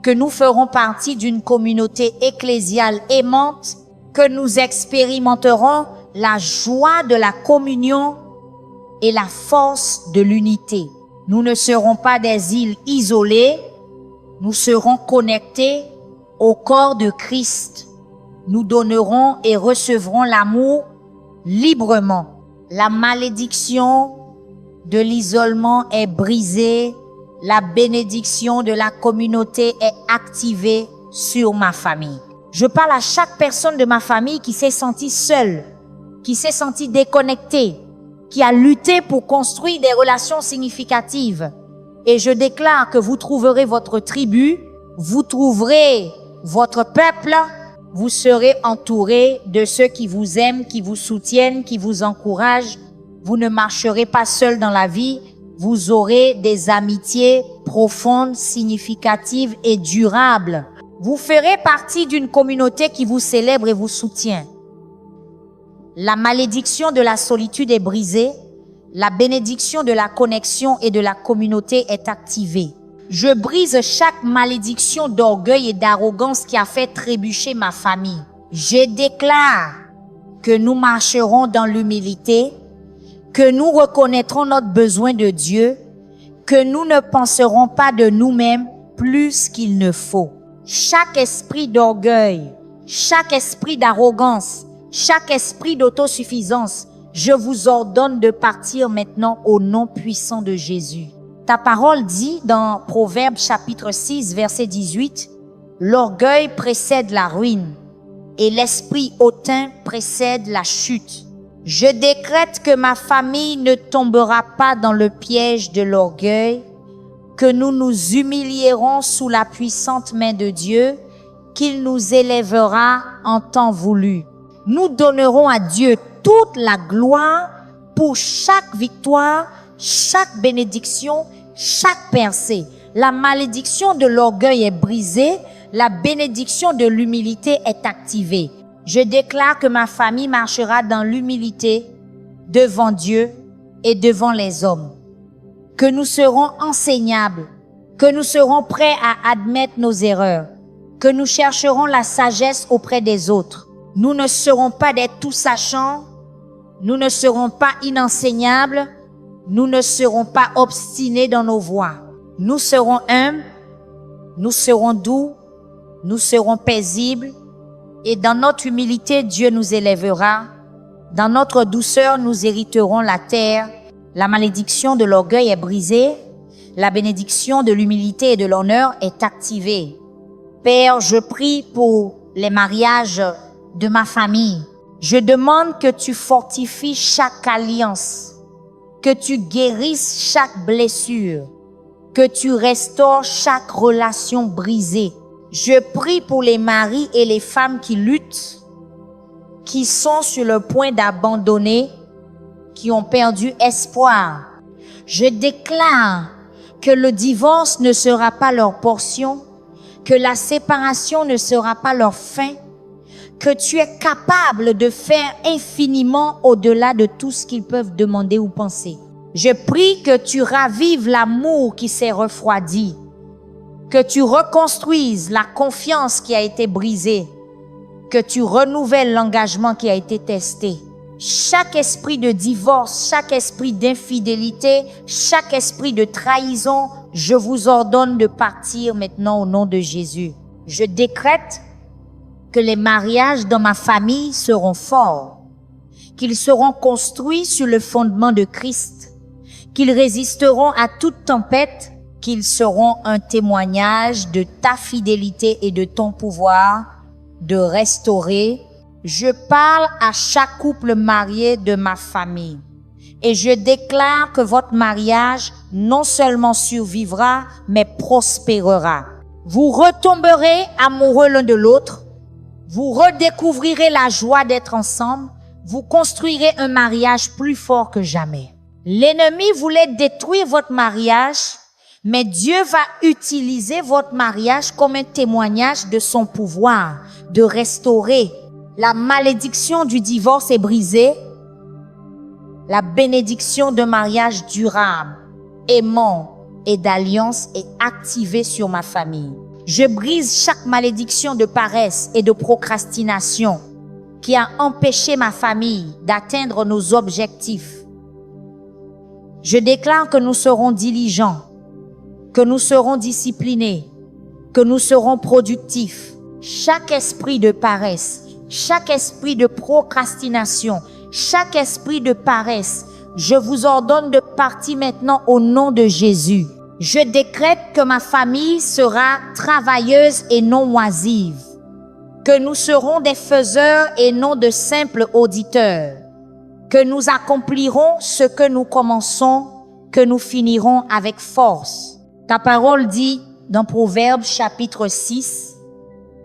Speaker 1: que nous ferons partie d'une communauté ecclésiale aimante, que nous expérimenterons la joie de la communion et la force de l'unité. Nous ne serons pas des îles isolées, Nous serons connectés au corps de Christ. Nous donnerons et recevrons l'amour librement. La malédiction de l'isolement est brisée. La bénédiction de la communauté est activée sur ma famille. Je parle à chaque personne de ma famille qui s'est sentie seule, qui s'est sentie déconnectée, qui a lutté pour construire des relations significatives. Et je déclare que vous trouverez votre tribu, vous trouverez votre peuple, vous serez entouré de ceux qui vous aiment, qui vous soutiennent, qui vous encouragent. Vous ne marcherez pas seul dans la vie, vous aurez des amitiés profondes, significatives et durables. Vous ferez partie d'une communauté qui vous célèbre et vous soutient. La malédiction de la solitude est brisée. La bénédiction de la connexion et de la communauté est activée. Je brise chaque malédiction d'orgueil et d'arrogance qui a fait trébucher ma famille. Je déclare que nous marcherons dans l'humilité, que nous reconnaîtrons notre besoin de Dieu, que nous ne penserons pas de nous-mêmes plus qu'il ne faut. Chaque esprit d'orgueil, chaque esprit d'arrogance, chaque esprit d'autosuffisance, je vous ordonne de partir maintenant au nom puissant de Jésus. Ta parole dit dans Proverbes chapitre 6, verset 18, « L'orgueil précède la ruine et l'esprit hautain précède la chute. » Je décrète que ma famille ne tombera pas dans le piège de l'orgueil, que nous nous humilierons sous la puissante main de Dieu, qu'il nous élèvera en temps voulu. Nous donnerons à Dieu toute la gloire pour chaque victoire, chaque bénédiction, chaque percée. La malédiction de l'orgueil est brisée, la bénédiction de l'humilité est activée. Je déclare que ma famille marchera dans l'humilité devant Dieu et devant les hommes. Que nous serons enseignables, que nous serons prêts à admettre nos erreurs, que nous chercherons la sagesse auprès des autres. Nous ne serons pas des tout-sachants, nous ne serons pas inenseignables, nous ne serons pas obstinés dans nos voies. Nous serons humbles, nous serons doux, nous serons paisibles, et dans notre humilité, Dieu nous élèvera. Dans notre douceur, nous hériterons la terre. La malédiction de l'orgueil est brisée. La bénédiction de l'humilité et de l'honneur est activée. Père, je prie pour les mariages de ma famille. Je demande que tu fortifies chaque alliance, que tu guérisses chaque blessure, que tu restaures chaque relation brisée. Je prie pour les maris et les femmes qui luttent, qui sont sur le point d'abandonner, qui ont perdu espoir. Je déclare que le divorce ne sera pas leur portion, que la séparation ne sera pas leur fin, que tu es capable de faire infiniment au-delà de tout ce qu'ils peuvent demander ou penser. Je prie que tu ravives l'amour qui s'est refroidi, que tu reconstruises la confiance qui a été brisée, que tu renouvelles l'engagement qui a été testé. Chaque esprit de divorce, chaque esprit d'infidélité, chaque esprit de trahison, je vous ordonne de partir maintenant au nom de Jésus. Je décrète que les mariages dans ma famille seront forts, qu'ils seront construits sur le fondement de Christ, qu'ils résisteront à toute tempête, qu'ils seront un témoignage de ta fidélité et de ton pouvoir de restaurer. Je parle à chaque couple marié de ma famille et je déclare que votre mariage non seulement survivra, mais prospérera. Vous retomberez amoureux l'un de l'autre, vous redécouvrirez la joie d'être ensemble, vous construirez un mariage plus fort que jamais. L'ennemi voulait détruire votre mariage, mais Dieu va utiliser votre mariage comme un témoignage de son pouvoir, de restaurer. La malédiction du divorce est brisée. La bénédiction d'un mariage durable, aimant et d'alliance est activée sur ma famille. Je brise chaque malédiction de paresse et de procrastination qui a empêché ma famille d'atteindre nos objectifs. Je déclare que nous serons diligents, que nous serons disciplinés, que nous serons productifs. Chaque esprit de paresse, chaque esprit de procrastination, chaque esprit de paresse, je vous ordonne de partir maintenant au nom de Jésus. Je décrète que ma famille sera travailleuse et non oisive, que nous serons des faiseurs et non de simples auditeurs, que nous accomplirons ce que nous commençons, que nous finirons avec force. Ta parole dit dans Proverbes chapitre 6,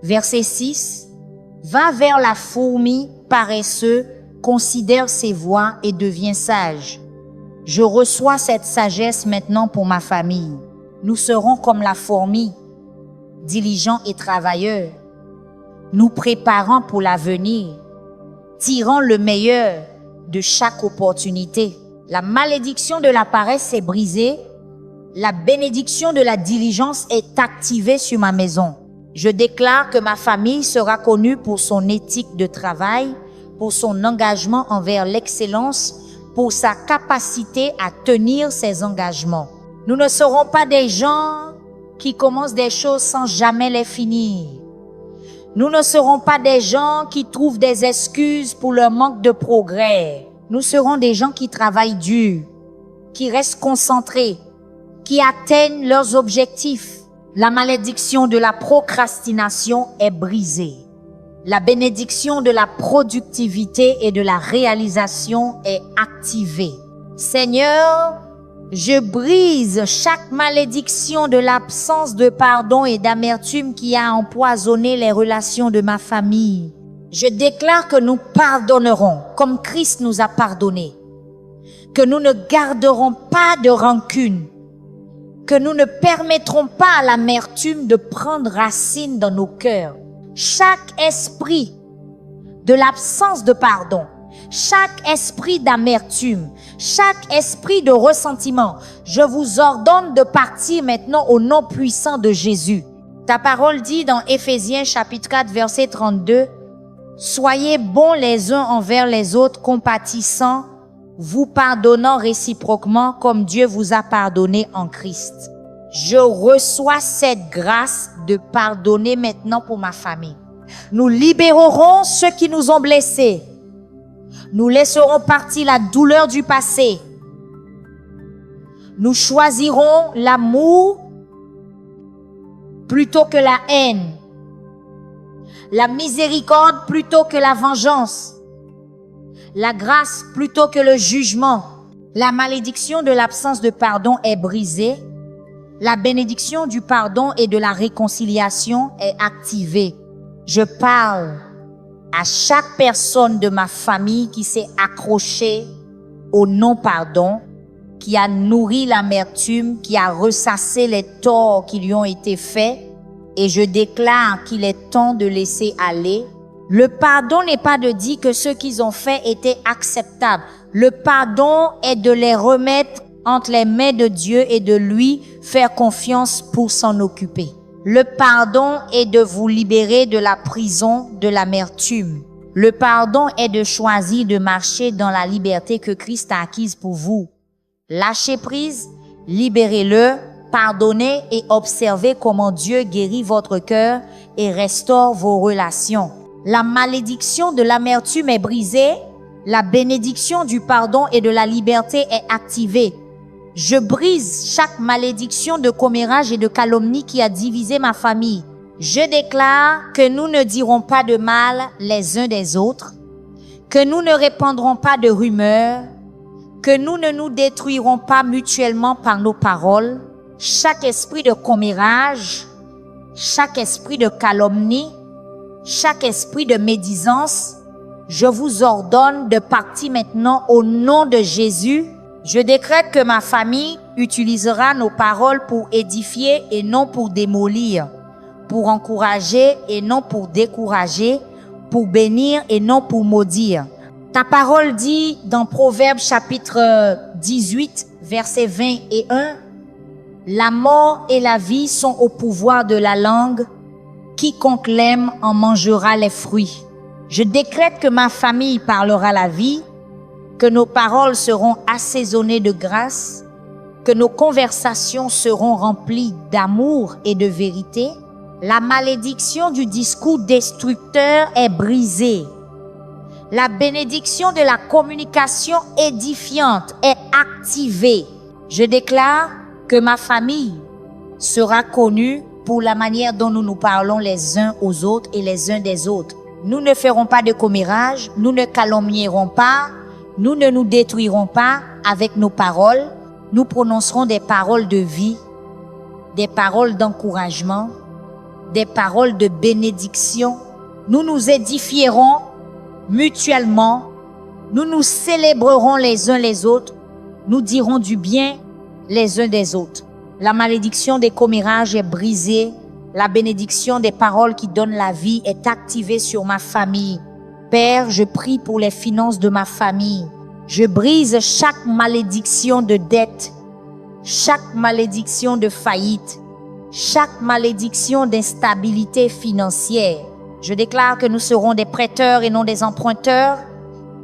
Speaker 1: verset 6, « Va vers la fourmi paresseux, considère ses voies et deviens sage. » Je reçois cette sagesse maintenant pour ma famille. Nous serons comme la fourmi, diligents et travailleurs, nous préparant pour l'avenir, tirant le meilleur de chaque opportunité. La malédiction de la paresse est brisée, la bénédiction de la diligence est activée sur ma maison. Je déclare que ma famille sera connue pour son éthique de travail, pour son engagement envers l'excellence, pour sa capacité à tenir ses engagements. Nous ne serons pas des gens qui commencent des choses sans jamais les finir. Nous ne serons pas des gens qui trouvent des excuses pour leur manque de progrès. Nous serons des gens qui travaillent dur, qui restent concentrés, qui atteignent leurs objectifs. La malédiction de la procrastination est brisée. La bénédiction de la productivité et de la réalisation est activée. Seigneur, je brise chaque malédiction de l'absence de pardon et d'amertume qui a empoisonné les relations de ma famille. Je déclare que nous pardonnerons comme Christ nous a pardonné, que nous ne garderons pas de rancune, que nous ne permettrons pas à l'amertume de prendre racine dans nos cœurs. Chaque esprit de l'absence de pardon, chaque esprit d'amertume, chaque esprit de ressentiment, je vous ordonne de partir maintenant au nom puissant de Jésus. Ta parole dit dans Éphésiens chapitre 4 verset 32, « Soyez bons les uns envers les autres, compatissants, vous pardonnant réciproquement comme Dieu vous a pardonné en Christ. » Je reçois cette grâce de pardonner maintenant pour ma famille. Nous libérerons ceux qui nous ont blessés. Nous laisserons partir la douleur du passé. Nous choisirons l'amour plutôt que la haine, la miséricorde plutôt que la vengeance, la grâce plutôt que le jugement. La malédiction de l'absence de pardon est brisée. La bénédiction du pardon et de la réconciliation est activée. Je parle à chaque personne de ma famille qui s'est accrochée au non-pardon, qui a nourri l'amertume, qui a ressassé les torts qui lui ont été faits, et je déclare qu'il est temps de laisser aller. Le pardon n'est pas de dire que ce qu'ils ont fait était acceptable. Le pardon est de les remettre entre les mains de Dieu et de lui faire confiance pour s'en occuper. Le pardon est de vous libérer de la prison de l'amertume. Le pardon est de choisir de marcher dans la liberté que Christ a acquise pour vous. Lâchez prise, libérez-le, pardonnez et observez comment Dieu guérit votre cœur et restaure vos relations. La malédiction de l'amertume est brisée, la bénédiction du pardon et de la liberté est activée. Je brise chaque malédiction de commérage et de calomnie qui a divisé ma famille. Je déclare que nous ne dirons pas de mal les uns des autres, que nous ne répandrons pas de rumeurs, que nous ne nous détruirons pas mutuellement par nos paroles. Chaque esprit de commérage, chaque esprit de calomnie, chaque esprit de médisance, je vous ordonne de partir maintenant au nom de Jésus. Je décrète que ma famille utilisera nos paroles pour édifier et non pour démolir, pour encourager et non pour décourager, pour bénir et non pour maudire. Ta parole dit dans Proverbes chapitre 18, versets 20 et 1, « La mort et la vie sont au pouvoir de la langue, quiconque l'aime en mangera les fruits. » Je décrète que ma famille parlera la vie, que nos paroles seront assaisonnées de grâce, que nos conversations seront remplies d'amour et de vérité, La malédiction du discours destructeur est brisée. La bénédiction de la communication édifiante est activée. Je déclare que ma famille sera connue pour la manière dont nous nous parlons les uns aux autres et les uns des autres. Nous ne ferons pas de commérage, nous ne calomnierons pas, nous ne nous détruirons pas avec nos paroles. Nous prononcerons des paroles de vie, des paroles d'encouragement, des paroles de bénédiction. Nous nous édifierons mutuellement. Nous nous célébrerons les uns les autres. Nous dirons du bien les uns des autres. La malédiction des commérages est brisée. La bénédiction des paroles qui donnent la vie est activée sur ma famille. Père, je prie pour les finances de ma famille. Je brise chaque malédiction de dette, chaque malédiction de faillite, chaque malédiction d'instabilité financière. Je déclare que nous serons des prêteurs et non des emprunteurs,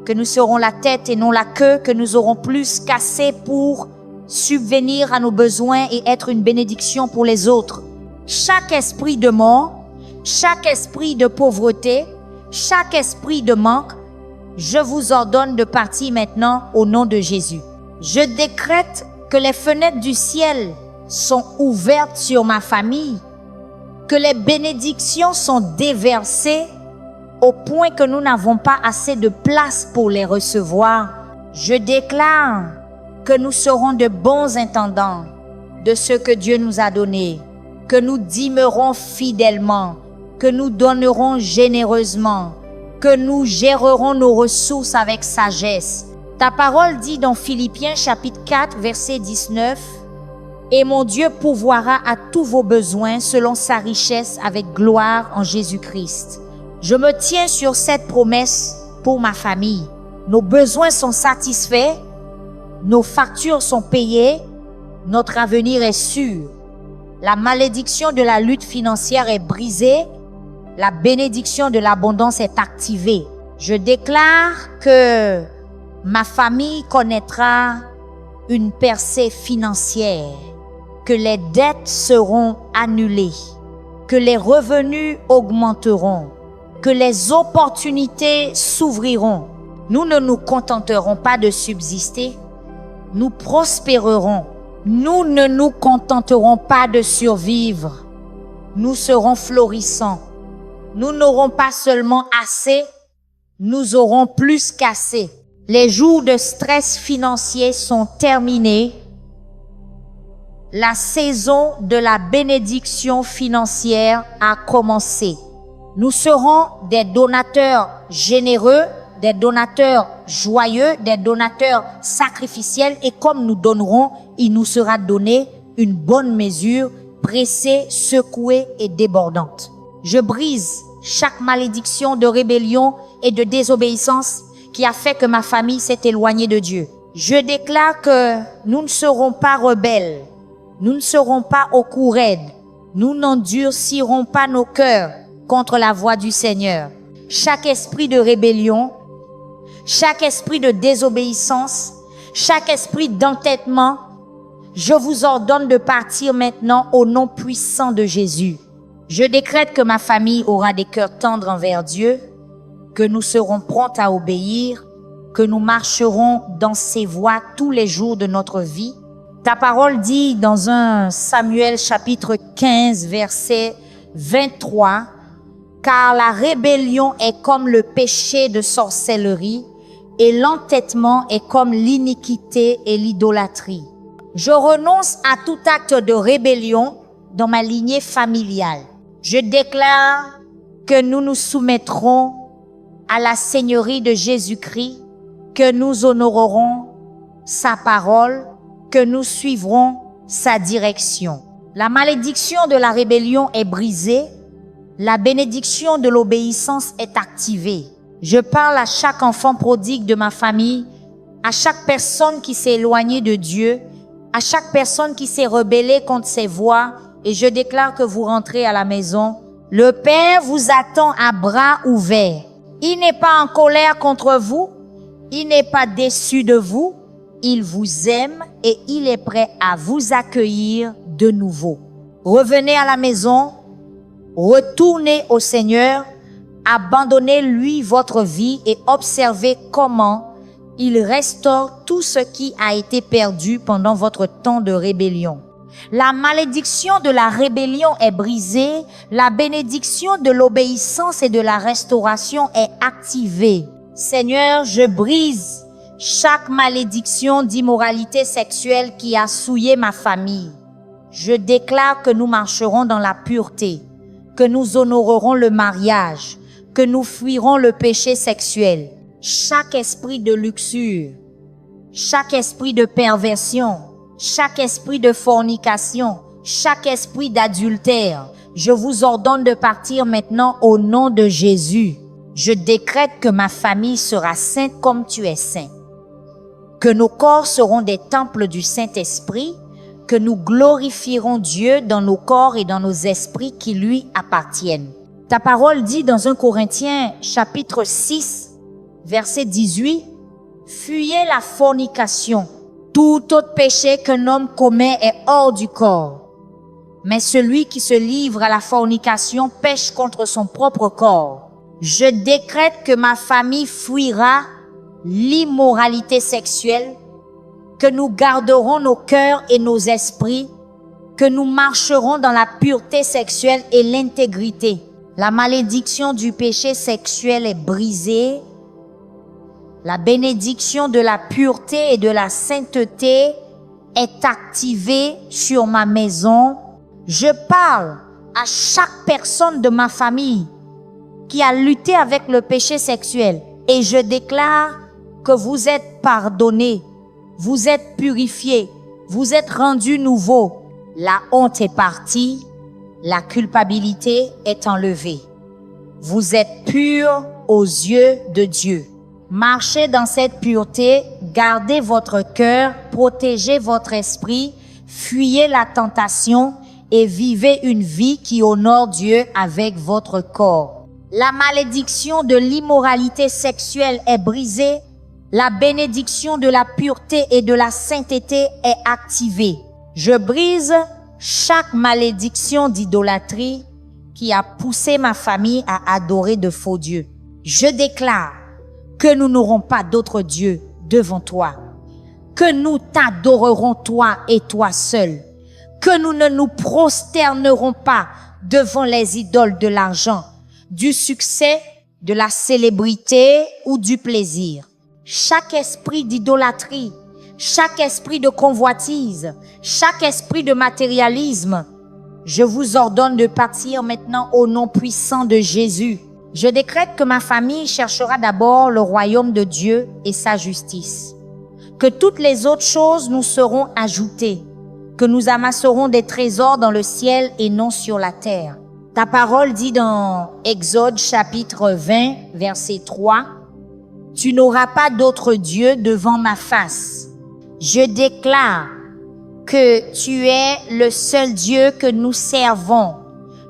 Speaker 1: que nous serons la tête et non la queue, que nous aurons plus qu'assez pour subvenir à nos besoins et être une bénédiction pour les autres. Chaque esprit de mort, chaque esprit de pauvreté, chaque esprit de manque, je vous ordonne de partir maintenant au nom de Jésus. Je décrète que les fenêtres du ciel sont ouvertes sur ma famille, que les bénédictions sont déversées au point que nous n'avons pas assez de place pour les recevoir. Je déclare que nous serons de bons intendants de ce que Dieu nous a donné, que nous dîmerons fidèlement, que nous donnerons généreusement, que nous gérerons nos ressources avec sagesse. Ta parole dit dans Philippiens chapitre 4, verset 19, « Et mon Dieu pourvoira à tous vos besoins selon sa richesse avec gloire en Jésus-Christ. » Je me tiens sur cette promesse pour ma famille. Nos besoins sont satisfaits, nos factures sont payées, notre avenir est sûr. La malédiction de la lutte financière est brisée, la bénédiction de l'abondance est activée. Je déclare que ma famille connaîtra une percée financière, que les dettes seront annulées, que les revenus augmenteront, que les opportunités s'ouvriront. Nous ne nous contenterons pas de subsister, nous prospérerons. Nous ne nous contenterons pas de survivre, nous serons florissants. Nous n'aurons pas seulement assez, nous aurons plus qu'assez. Les jours de stress financier sont terminés. La saison de la bénédiction financière a commencé. Nous serons des donateurs généreux, des donateurs joyeux, des donateurs sacrificiels, et comme nous donnerons, il nous sera donné une bonne mesure, pressée, secouée et débordante. Je brise chaque malédiction de rébellion et de désobéissance qui a fait que ma famille s'est éloignée de Dieu. Je déclare que nous ne serons pas rebelles, nous ne serons pas au cou raide, nous n'endurcirons pas nos cœurs contre la voix du Seigneur. Chaque esprit de rébellion, chaque esprit de désobéissance, chaque esprit d'entêtement, je vous ordonne de partir maintenant au nom puissant de Jésus. Je décrète que ma famille aura des cœurs tendres envers Dieu, que nous serons prompts à obéir, que nous marcherons dans ses voies tous les jours de notre vie. Ta parole dit dans 1 Samuel chapitre 15 verset 23, « Car la rébellion est comme le péché de sorcellerie, et l'entêtement est comme l'iniquité et l'idolâtrie. » Je renonce à tout acte de rébellion dans ma lignée familiale. Je déclare que nous nous soumettrons à la Seigneurie de Jésus-Christ, que nous honorerons sa parole, que nous suivrons sa direction. La malédiction de la rébellion est brisée, la bénédiction de l'obéissance est activée. Je parle à chaque enfant prodigue de ma famille, à chaque personne qui s'est éloignée de Dieu, à chaque personne qui s'est rebellée contre ses voies, et je déclare que vous rentrez à la maison. Le Père vous attend à bras ouverts. Il n'est pas en colère contre vous, il n'est pas déçu de vous, il vous aime et il est prêt à vous accueillir de nouveau. Revenez à la maison, Retournez au Seigneur, abandonnez-lui votre vie et observez comment il restaure tout ce qui a été perdu pendant votre temps de rébellion. La malédiction de la rébellion est brisée, la bénédiction de l'obéissance et de la restauration est activée. Seigneur, je brise chaque malédiction d'immoralité sexuelle qui a souillé ma famille. Je déclare que nous marcherons dans la pureté, que nous honorerons le mariage, que nous fuirons le péché sexuel. Chaque esprit de luxure, chaque esprit de perversion, chaque esprit de fornication, chaque esprit d'adultère, je vous ordonne de partir maintenant au nom de Jésus. Je décrète que ma famille sera sainte comme tu es saint, que nos corps seront des temples du Saint-Esprit, que nous glorifierons Dieu dans nos corps et dans nos esprits qui lui appartiennent. Ta parole dit dans 1 Corinthiens chapitre 6, verset 18, « Fuyez la fornication. Tout autre péché qu'un homme commet est hors du corps. Mais celui qui se livre à la fornication pêche contre son propre corps. Je décrète que ma famille fuira l'immoralité sexuelle, que nous garderons nos cœurs et nos esprits, que nous marcherons dans la pureté sexuelle et l'intégrité. La malédiction du péché sexuel est brisée. La bénédiction de la pureté et de la sainteté est activée sur ma maison. Je parle à chaque personne de ma famille qui a lutté avec le péché sexuel et je déclare que vous êtes pardonnés, vous êtes purifiés, vous êtes rendus nouveaux. La honte est partie, la culpabilité est enlevée. Vous êtes purs aux yeux de Dieu. Marchez dans cette pureté, gardez votre cœur, protégez votre esprit, fuyez la tentation et vivez une vie qui honore Dieu avec votre corps. La malédiction de l'immoralité sexuelle est brisée, la bénédiction de la pureté et de la sainteté est activée. Je brise chaque malédiction d'idolâtrie qui a poussé ma famille à adorer de faux dieux. Je déclare que nous n'aurons pas d'autre Dieu devant toi, que nous t'adorerons toi et toi seul, que nous ne nous prosternerons pas devant les idoles de l'argent, du succès, de la célébrité ou du plaisir. Chaque esprit d'idolâtrie, chaque esprit de convoitise, chaque esprit de matérialisme, je vous ordonne de partir maintenant au nom puissant de Jésus. Je décrète que ma famille cherchera d'abord le royaume de Dieu et sa justice, que toutes les autres choses nous seront ajoutées, que nous amasserons des trésors dans le ciel et non sur la terre. Ta parole dit dans Exode chapitre 20, verset 3, « Tu n'auras pas d'autre Dieu devant ma face. Je déclare que tu es le seul Dieu que nous servons,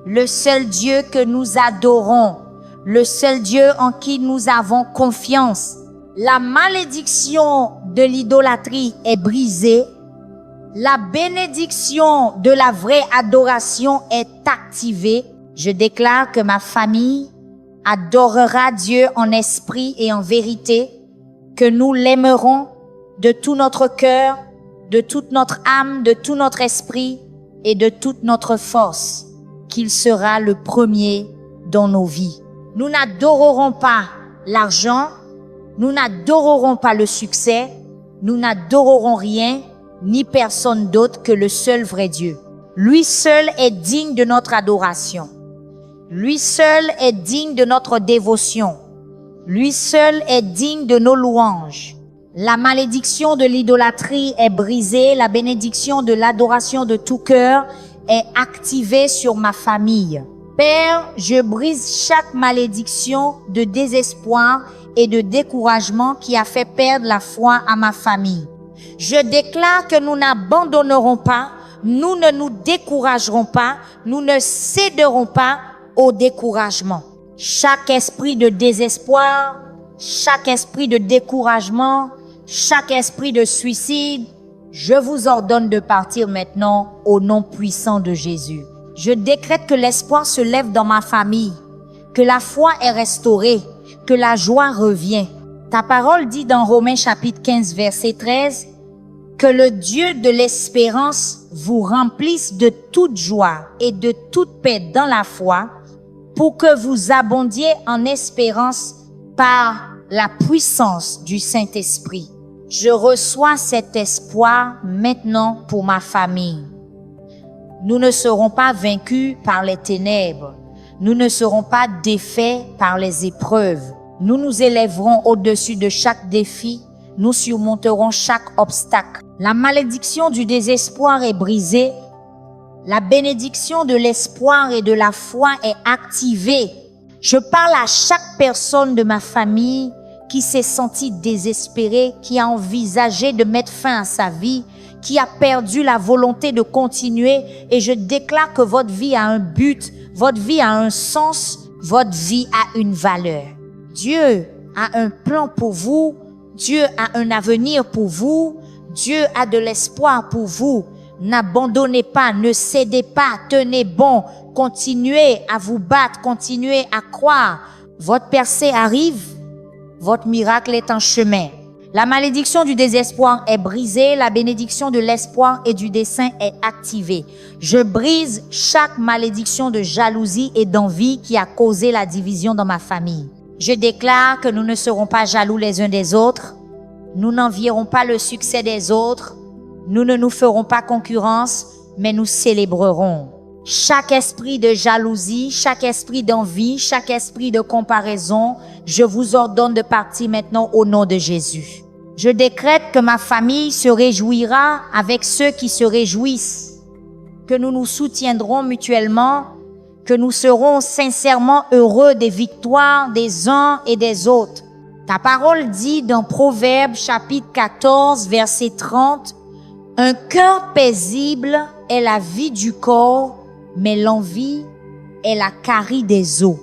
Speaker 1: le seul Dieu que nous adorons, le seul Dieu en qui nous avons confiance. La malédiction de l'idolâtrie est brisée. La bénédiction de la vraie adoration est activée. Je déclare que ma famille adorera Dieu en esprit et en vérité, que nous l'aimerons de tout notre cœur, de toute notre âme, de tout notre esprit et de toute notre force, qu'il sera le premier dans nos vies. Nous n'adorerons pas l'argent, nous n'adorerons pas le succès, nous n'adorerons rien ni personne d'autre que le seul vrai Dieu. Lui seul est digne de notre adoration. Lui seul est digne de notre dévotion. Lui seul est digne de nos louanges. La malédiction de l'idolâtrie est brisée, la bénédiction de l'adoration de tout cœur est activée sur ma famille. Père, je brise chaque malédiction de désespoir et de découragement qui a fait perdre la foi à ma famille. Je déclare que nous n'abandonnerons pas, nous ne nous découragerons pas, nous ne céderons pas au découragement. Chaque esprit de désespoir, chaque esprit de découragement, chaque esprit de suicide, je vous ordonne de partir maintenant au nom puissant de Jésus. Je décrète que l'espoir se lève dans ma famille, que la foi est restaurée, que la joie revient. Ta parole dit dans Romains chapitre 15, verset 13, que le Dieu de l'espérance vous remplisse de toute joie et de toute paix dans la foi, pour que vous abondiez en espérance par la puissance du Saint-Esprit. Je reçois cet espoir maintenant pour ma famille. Nous ne serons pas vaincus par les ténèbres. Nous ne serons pas défaits par les épreuves. Nous nous élèverons au-dessus de chaque défi. Nous surmonterons chaque obstacle. La malédiction du désespoir est brisée. La bénédiction de l'espoir et de la foi est activée. Je parle à chaque personne de ma famille qui s'est sentie désespérée, qui a envisagé de mettre fin à sa vie, qui a perdu la volonté de continuer, et je déclare que votre vie a un but, votre vie a un sens, votre vie a une valeur. Dieu a un plan pour vous, Dieu a un avenir pour vous, Dieu a de l'espoir pour vous. N'abandonnez pas, ne cédez pas, tenez bon, continuez à vous battre, continuez à croire. Votre percée arrive, votre miracle est en chemin. La malédiction du désespoir est brisée, la bénédiction de l'espoir et du dessein est activée. Je brise chaque malédiction de jalousie et d'envie qui a causé la division dans ma famille. Je déclare que nous ne serons pas jaloux les uns des autres, nous n'envierons pas le succès des autres, nous ne nous ferons pas concurrence, mais nous célébrerons. Chaque esprit de jalousie, chaque esprit d'envie, chaque esprit de comparaison, je vous ordonne de partir maintenant au nom de Jésus. Je décrète que ma famille se réjouira avec ceux qui se réjouissent, que nous nous soutiendrons mutuellement, que nous serons sincèrement heureux des victoires des uns et des autres. Ta parole dit dans Proverbes chapitre 14, verset 30, « Un cœur paisible est la vie du corps, mais l'envie est la carie des os. »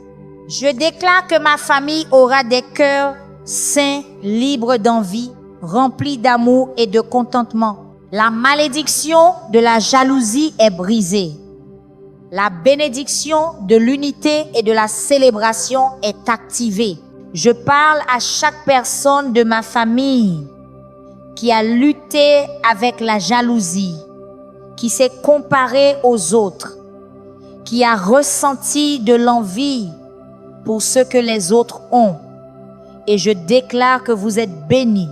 Speaker 1: Je déclare que ma famille aura des cœurs sains, libres d'envie, remplis d'amour et de contentement. La malédiction de la jalousie est brisée. La bénédiction de l'unité et de la célébration est activée. Je parle à chaque personne de ma famille qui a lutté avec la jalousie, qui s'est comparé aux autres, qui a ressenti de l'envie pour ce que les autres ont. Et je déclare que vous êtes bénis,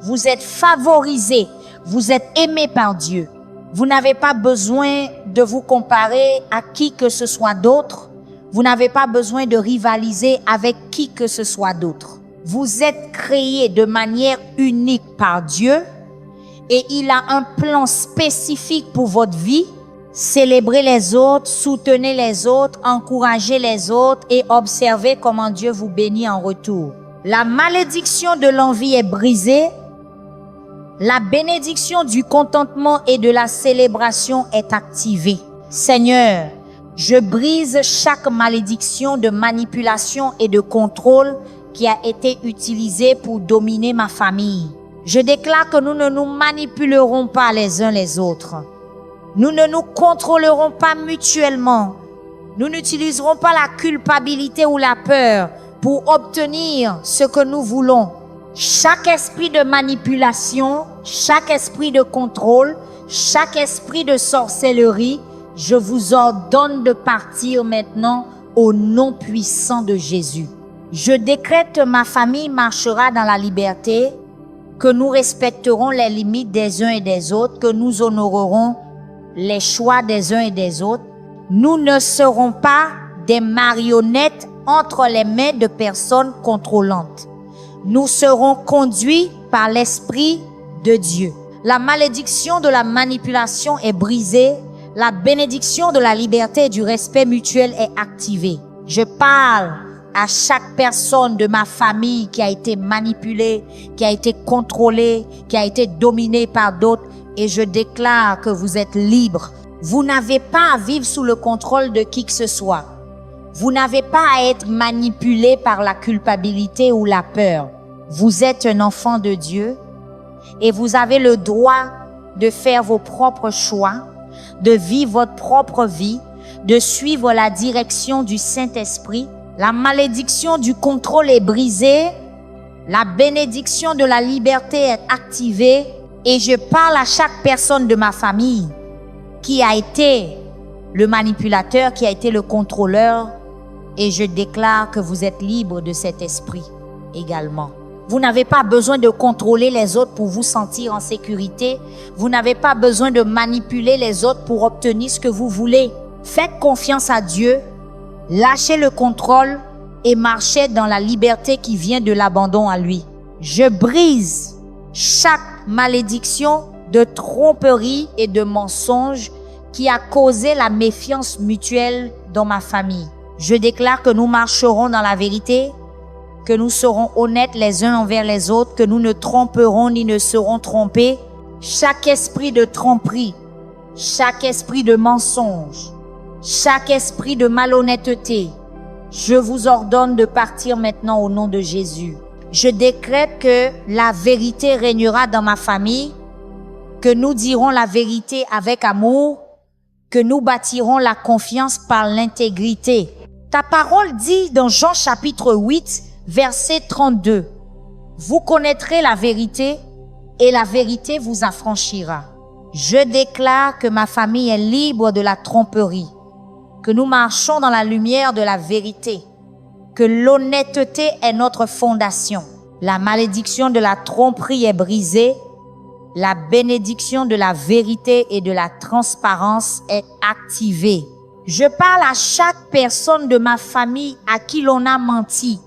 Speaker 1: vous êtes favorisés, vous êtes aimés par Dieu. Vous n'avez pas besoin de vous comparer à qui que ce soit d'autre. Vous n'avez pas besoin de rivaliser avec qui que ce soit d'autre. Vous êtes créés de manière unique par Dieu et il a un plan spécifique pour votre vie. Célébrez les autres, soutenez les autres, encouragez les autres et observez comment Dieu vous bénit en retour. La malédiction de l'envie est brisée. La bénédiction du contentement et de la célébration est activée. Seigneur, je brise chaque malédiction de manipulation et de contrôle qui a été utilisée pour dominer ma famille. Je déclare que nous ne nous manipulerons pas les uns les autres. Nous ne nous contrôlerons pas mutuellement. Nous n'utiliserons pas la culpabilité ou la peur pour obtenir ce que nous voulons. Chaque esprit de manipulation, chaque esprit de contrôle, chaque esprit de sorcellerie, je vous ordonne de partir maintenant au nom puissant de Jésus. Je décrète que ma famille marchera dans la liberté, que nous respecterons les limites des uns et des autres, que nous honorerons les choix des uns et des autres. Nous ne serons pas des marionnettes entre les mains de personnes contrôlantes. Nous serons conduits par l'Esprit de Dieu. La malédiction de la manipulation est brisée. La bénédiction de la liberté et du respect mutuel est activée. Je parle à chaque personne de ma famille qui a été manipulée, qui a été contrôlée, qui a été dominée par d'autres et je déclare que vous êtes libres. Vous n'avez pas à vivre sous le contrôle de qui que ce soit. Vous n'avez pas à être manipulé par la culpabilité ou la peur. Vous êtes un enfant de Dieu et vous avez le droit de faire vos propres choix, de vivre votre propre vie, de suivre la direction du Saint-Esprit. La malédiction du contrôle est brisée. La bénédiction de la liberté est activée. Et je parle à chaque personne de ma famille qui a été le manipulateur, qui a été le contrôleur. Et je déclare que vous êtes libre de cet esprit également. Vous n'avez pas besoin de contrôler les autres pour vous sentir en sécurité. Vous n'avez pas besoin de manipuler les autres pour obtenir ce que vous voulez. Faites confiance à Dieu, lâchez le contrôle et marchez dans la liberté qui vient de l'abandon à lui. Je brise chaque malédiction de tromperie et de mensonge qui a causé la méfiance mutuelle dans ma famille. Je déclare que nous marcherons dans la vérité, que nous serons honnêtes les uns envers les autres, que nous ne tromperons ni ne serons trompés. Chaque esprit de tromperie, chaque esprit de mensonge, chaque esprit de malhonnêteté, je vous ordonne de partir maintenant au nom de Jésus. Je décrète que la vérité régnera dans ma famille, que nous dirons la vérité avec amour, que nous bâtirons la confiance par l'intégrité. Ta parole dit dans Jean chapitre 8, verset 32, « Vous connaîtrez la vérité et la vérité vous affranchira. » Je déclare que ma famille est libre de la tromperie, que nous marchons dans la lumière de la vérité, que l'honnêteté est notre fondation. La malédiction de la tromperie est brisée, la bénédiction de la vérité et de la transparence est activée. Je parle à chaque personne de ma famille à qui l'on a menti,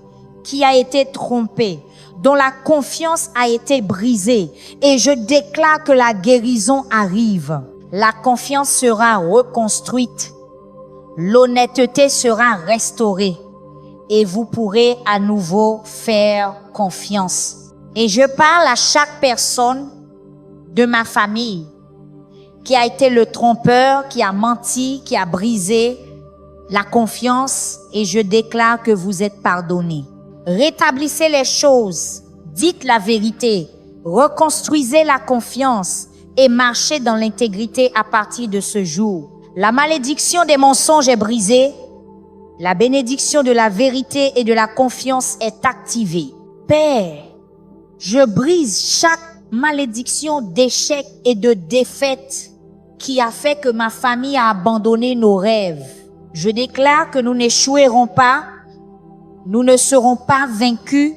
Speaker 1: qui a été trompée, dont la confiance a été brisée, et je déclare que la guérison arrive. La confiance sera reconstruite, l'honnêteté sera restaurée, et vous pourrez à nouveau faire confiance. Et je parle à chaque personne de ma famille qui a été le trompeur, qui a menti, qui a brisé la confiance, et je déclare que vous êtes pardonnés. Rétablissez les choses, dites la vérité, reconstruisez la confiance et marchez dans l'intégrité à partir de ce jour. La malédiction des mensonges est brisée, la bénédiction de la vérité et de la confiance est activée. Père, je brise chaque malédiction d'échec et de défaite qui a fait que ma famille a abandonné nos rêves. Je déclare que nous n'échouerons pas, nous ne serons pas vaincus,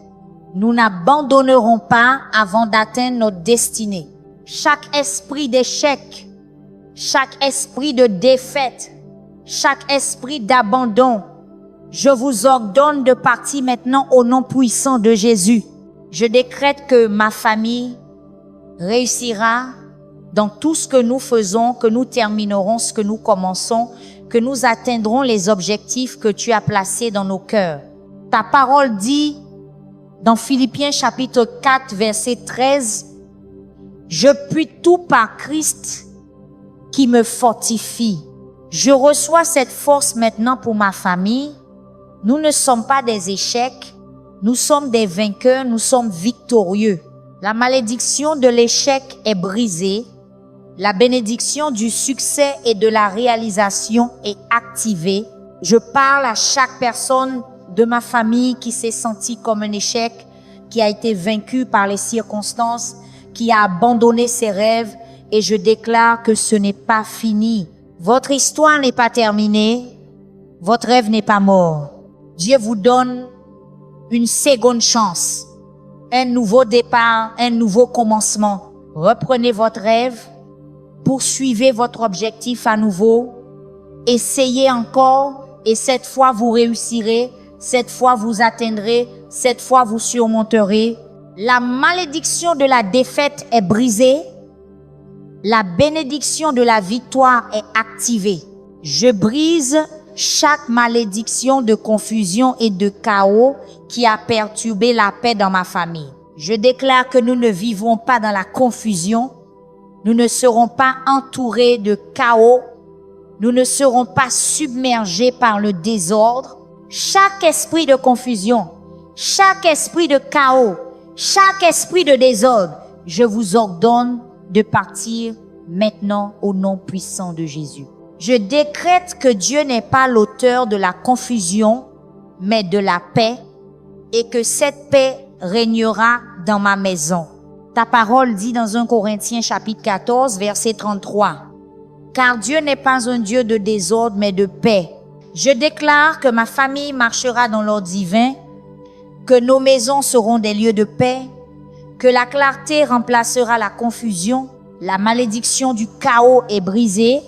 Speaker 1: nous n'abandonnerons pas avant d'atteindre notre destinée. Chaque esprit d'échec, chaque esprit de défaite, chaque esprit d'abandon, je vous ordonne de partir maintenant au nom puissant de Jésus. Je décrète que ma famille réussira dans tout ce que nous faisons, que nous terminerons ce que nous commençons, que nous atteindrons les objectifs que tu as placés dans nos cœurs. Ta parole dit dans Philippiens chapitre 4 verset 13, « Je puis tout par Christ qui me fortifie. » Je reçois cette force maintenant pour ma famille. Nous ne sommes pas des échecs, nous sommes des vainqueurs, nous sommes victorieux. La malédiction de l'échec est brisée. La bénédiction du succès et de la réalisation est activée. Je parle à chaque personne de ma famille qui s'est sentie comme un échec, qui a été vaincu par les circonstances, qui a abandonné ses rêves, et je déclare que ce n'est pas fini. Votre histoire n'est pas terminée, votre rêve n'est pas mort. Dieu vous donne une seconde chance, un nouveau départ, un nouveau commencement. Reprenez votre rêve, poursuivez votre objectif à nouveau, essayez encore, et cette fois vous réussirez, cette fois vous atteindrez, cette fois vous surmonterez. La malédiction de la défaite est brisée, la bénédiction de la victoire est activée. Je brise chaque malédiction de confusion et de chaos qui a perturbé la paix dans ma famille. Je déclare que nous ne vivrons pas dans la confusion, nous ne serons pas entourés de chaos, nous ne serons pas submergés par le désordre. Chaque esprit de confusion, chaque esprit de chaos, chaque esprit de désordre, je vous ordonne de partir maintenant au nom puissant de Jésus. Je décrète que Dieu n'est pas l'auteur de la confusion, mais de la paix, et que cette paix régnera dans ma maison. Ta parole dit dans 1 Corinthiens chapitre 14, verset 33. Car Dieu n'est pas un Dieu de désordre, mais de paix. Je déclare que ma famille marchera dans l'ordre divin, que nos maisons seront des lieux de paix, que la clarté remplacera la confusion, la malédiction du chaos est brisée,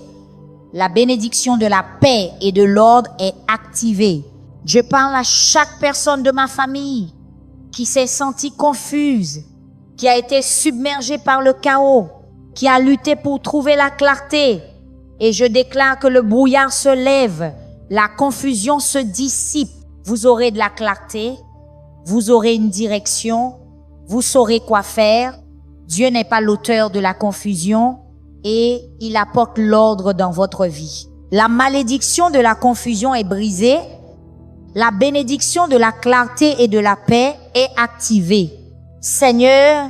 Speaker 1: la bénédiction de la paix et de l'ordre est activée. Je parle à chaque personne de ma famille qui s'est sentie confuse, qui a été submergée par le chaos, qui a lutté pour trouver la clarté. Et je déclare que le brouillard se lève, la confusion se dissipe. Vous aurez de la clarté, vous aurez une direction, vous saurez quoi faire. Dieu n'est pas l'auteur de la confusion et il apporte l'ordre dans votre vie. La malédiction de la confusion est brisée. La bénédiction de la clarté et de la paix est activée. Seigneur,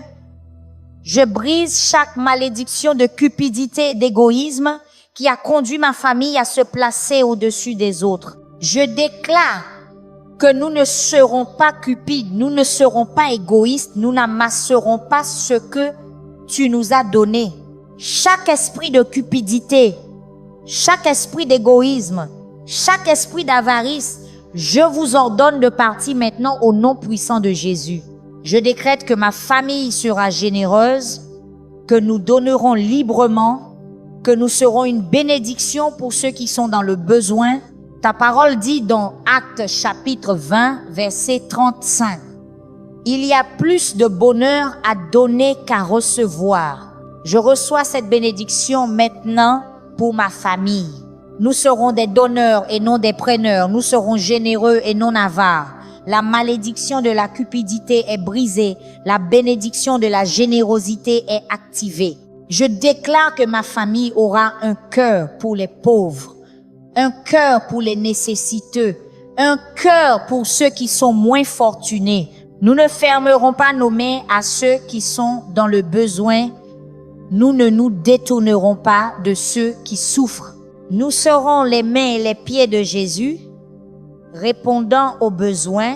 Speaker 1: je brise chaque malédiction de cupidité et d'égoïsme qui a conduit ma famille à se placer au-dessus des autres. Je déclare que nous ne serons pas cupides, nous ne serons pas égoïstes, nous n'amasserons pas ce que tu nous as donné. Chaque esprit de cupidité, chaque esprit d'égoïsme, chaque esprit d'avarice, je vous ordonne de partir maintenant au nom puissant de Jésus. Je décrète que ma famille sera généreuse, que nous donnerons librement, que nous serons une bénédiction pour ceux qui sont dans le besoin. Ta parole dit dans Actes chapitre 20, verset 35. Il y a plus de bonheur à donner qu'à recevoir. Je reçois cette bénédiction maintenant pour ma famille. Nous serons des donneurs et non des preneurs. Nous serons généreux et non avares. La malédiction de la cupidité est brisée. La bénédiction de la générosité est activée. Je déclare que ma famille aura un cœur pour les pauvres, un cœur pour les nécessiteux, un cœur pour ceux qui sont moins fortunés. Nous ne fermerons pas nos mains à ceux qui sont dans le besoin. Nous ne nous détournerons pas de ceux qui souffrent. Nous serons les mains et les pieds de Jésus, répondant aux besoins,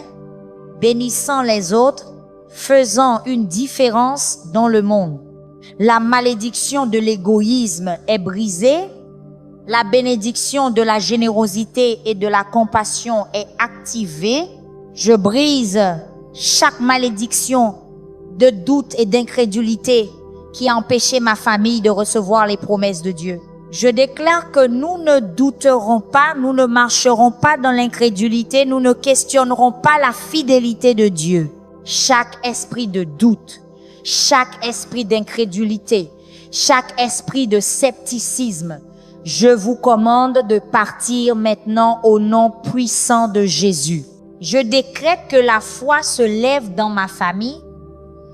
Speaker 1: bénissant les autres, faisant une différence dans le monde. La malédiction de l'égoïsme est brisée, la bénédiction de la générosité et de la compassion est activée. Je brise chaque malédiction de doute et d'incrédulité qui a empêché ma famille de recevoir les promesses de Dieu. Je déclare que nous ne douterons pas, nous ne marcherons pas dans l'incrédulité, nous ne questionnerons pas la fidélité de Dieu. Chaque esprit de doute, chaque esprit d'incrédulité, chaque esprit de scepticisme, je vous commande de partir maintenant au nom puissant de Jésus. Je décrète que la foi se lève dans ma famille,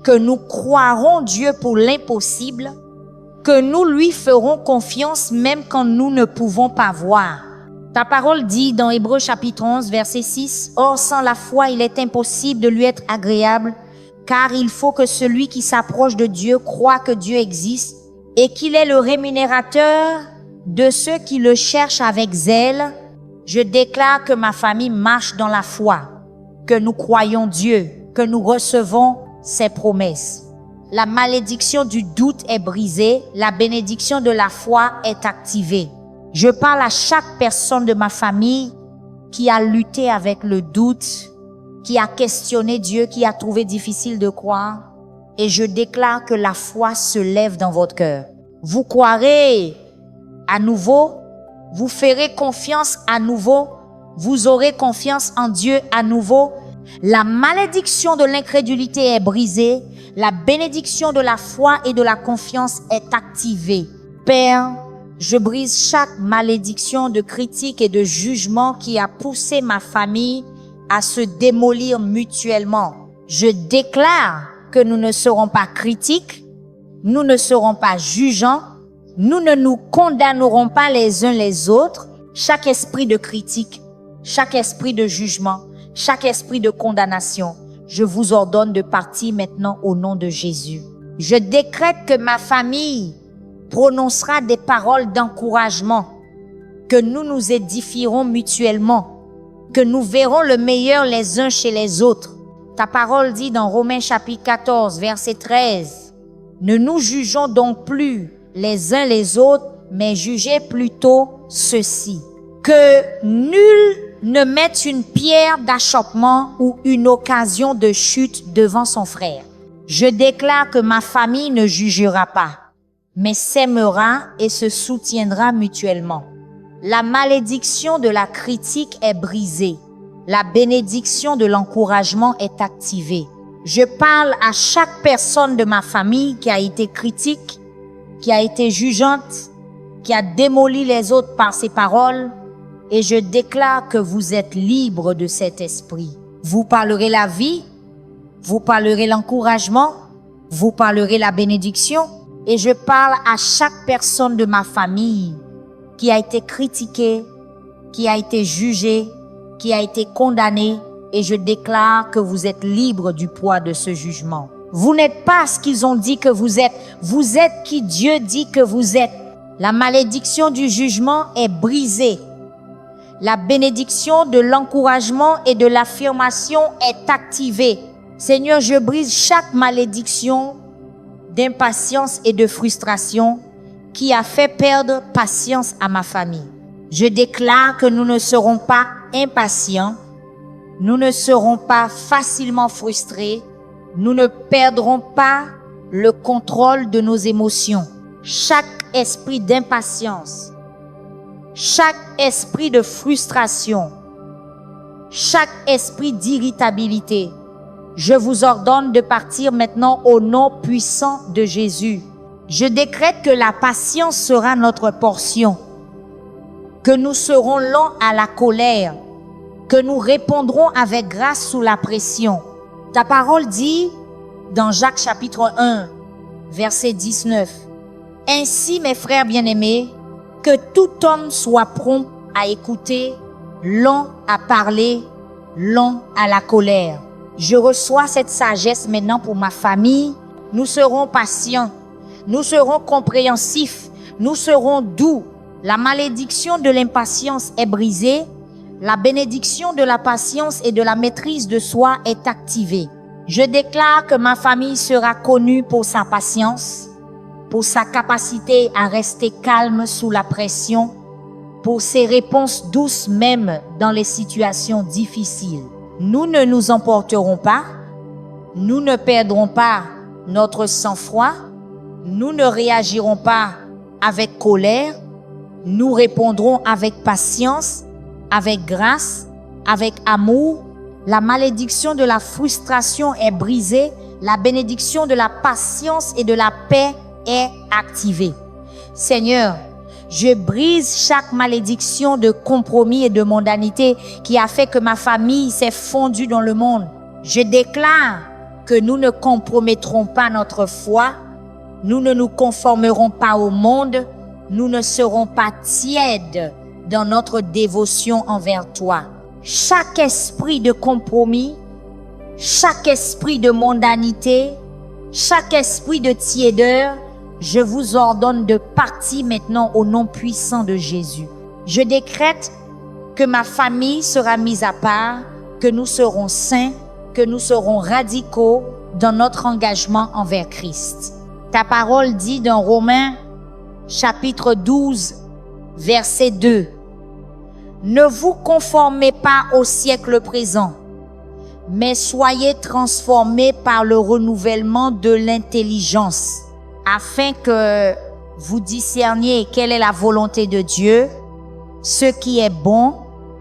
Speaker 1: que nous croirons Dieu pour l'impossible, que nous lui ferons confiance même quand nous ne pouvons pas voir. Ta parole dit dans Hébreux chapitre 11, verset 6, « Or, sans la foi, il est impossible de lui être agréable, car il faut que celui qui s'approche de Dieu croit que Dieu existe et qu'il est le rémunérateur de ceux qui le cherchent avec zèle. » Je déclare que ma famille marche dans la foi, que nous croyons Dieu, que nous recevons ses promesses. La malédiction du doute est brisée, la bénédiction de la foi est activée. Je parle à chaque personne de ma famille qui a lutté avec le doute, qui a questionné Dieu, qui a trouvé difficile de croire. Et je déclare que la foi se lève dans votre cœur. Vous croirez à nouveau, vous ferez confiance à nouveau, vous aurez confiance en Dieu à nouveau. La malédiction de l'incrédulité est brisée, la bénédiction de la foi et de la confiance est activée. Père, je brise chaque malédiction de critique et de jugement qui a poussé ma famille à se démolir mutuellement. Je déclare que nous ne serons pas critiques, nous ne serons pas jugeants, nous ne nous condamnerons pas les uns les autres. Chaque esprit de critique, chaque esprit de jugement, chaque esprit de condamnation, je vous ordonne de partir maintenant au nom de Jésus. Je décrète que ma famille prononcera des paroles d'encouragement, que nous nous édifierons mutuellement, que nous verrons le meilleur les uns chez les autres. Ta parole dit dans Romains chapitre 14, verset 13, « Ne nous jugeons donc plus les uns les autres, mais jugez plutôt ceci, que nul ne mette une pierre d'achoppement ou une occasion de chute devant son frère. Je déclare que ma famille ne jugera pas, mais s'aimera et se soutiendra mutuellement. La malédiction de la critique est brisée. La bénédiction de l'encouragement est activée. Je parle à chaque personne de ma famille qui a été critique, qui a été jugeante, qui a démoli les autres par ses paroles, et je déclare que vous êtes libres de cet esprit. Vous parlerez la vie, vous parlerez l'encouragement, vous parlerez la bénédiction, et je parle à chaque personne de ma famille qui a été critiquée, qui a été jugée, qui a été condamnée, et je déclare que vous êtes libres du poids de ce jugement. Vous n'êtes pas ce qu'ils ont dit que vous êtes qui Dieu dit que vous êtes. La malédiction du jugement est brisée. La bénédiction de l'encouragement et de l'affirmation est activée. Seigneur, je brise chaque malédiction d'impatience et de frustration qui a fait perdre patience à ma famille. Je déclare que nous ne serons pas impatients, nous ne serons pas facilement frustrés, nous ne perdrons pas le contrôle de nos émotions. Chaque esprit d'impatience, chaque esprit de frustration, chaque esprit d'irritabilité, je vous ordonne de partir maintenant au nom puissant de Jésus. Je décrète que la patience sera notre portion, que nous serons lents à la colère, que nous répondrons avec grâce sous la pression. Ta parole dit dans Jacques chapitre 1, verset 19, « Ainsi, mes frères bien-aimés, que tout homme soit prompt à écouter, lent à parler, lent à la colère. » Je reçois cette sagesse maintenant pour ma famille. Nous serons patients, nous serons compréhensifs, nous serons doux. La malédiction de l'impatience est brisée. La bénédiction de la patience et de la maîtrise de soi est activée. Je déclare que ma famille sera connue pour sa patience, pour sa capacité à rester calme sous la pression, pour ses réponses douces même dans les situations difficiles. Nous ne nous emporterons pas, nous ne perdrons pas notre sang-froid, nous ne réagirons pas avec colère, nous répondrons avec patience, avec grâce, avec amour. La malédiction de la frustration est brisée, la bénédiction de la patience et de la paix est activée. Seigneur, je brise chaque malédiction de compromis et de mondanité qui a fait que ma famille s'est fondue dans le monde. Je déclare que nous ne compromettrons pas notre foi, nous ne nous conformerons pas au monde, nous ne serons pas tièdes dans notre dévotion envers toi. Chaque esprit de compromis, chaque esprit de mondanité, chaque esprit de tiédeur, je vous ordonne de partir maintenant au nom puissant de Jésus. Je décrète que ma famille sera mise à part, que nous serons saints, que nous serons radicaux dans notre engagement envers Christ. Ta parole dit dans Romains chapitre 12, verset 2, « Ne vous conformez pas au siècle présent, mais soyez transformés par le renouvellement de l'intelligence, afin que vous discerniez quelle est la volonté de Dieu, ce qui est bon,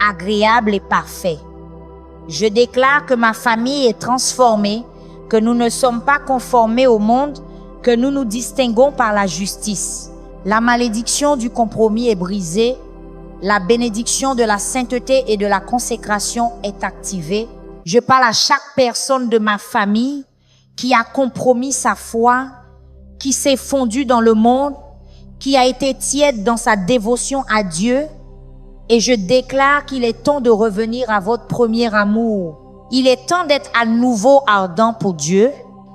Speaker 1: agréable et parfait. » Je déclare que ma famille est transformée, que nous ne sommes pas conformés au monde, que nous nous distinguons par la justice. La malédiction du compromis est brisée, la bénédiction de la sainteté et de la consécration est activée. Je parle à chaque personne de ma famille qui a compromis sa foi, qui s'est fondu dans le monde, qui a été tiède dans sa dévotion à Dieu, et je déclare qu'il est temps de revenir à votre premier amour. Il est temps d'être à nouveau ardent pour Dieu.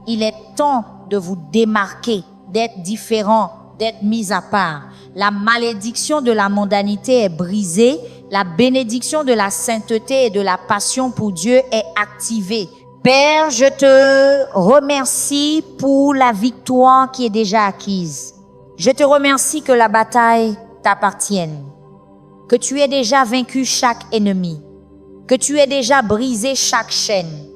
Speaker 1: Il est temps de vous démarquer, d'être différent, d'être mis à part. La malédiction de la mondanité est brisée. La bénédiction de la sainteté et de la passion pour Dieu est activée. Père, je te remercie pour la victoire qui est déjà acquise. Je te remercie que la bataille t'appartienne, que tu aies déjà vaincu chaque ennemi, que tu aies déjà brisé chaque chaîne.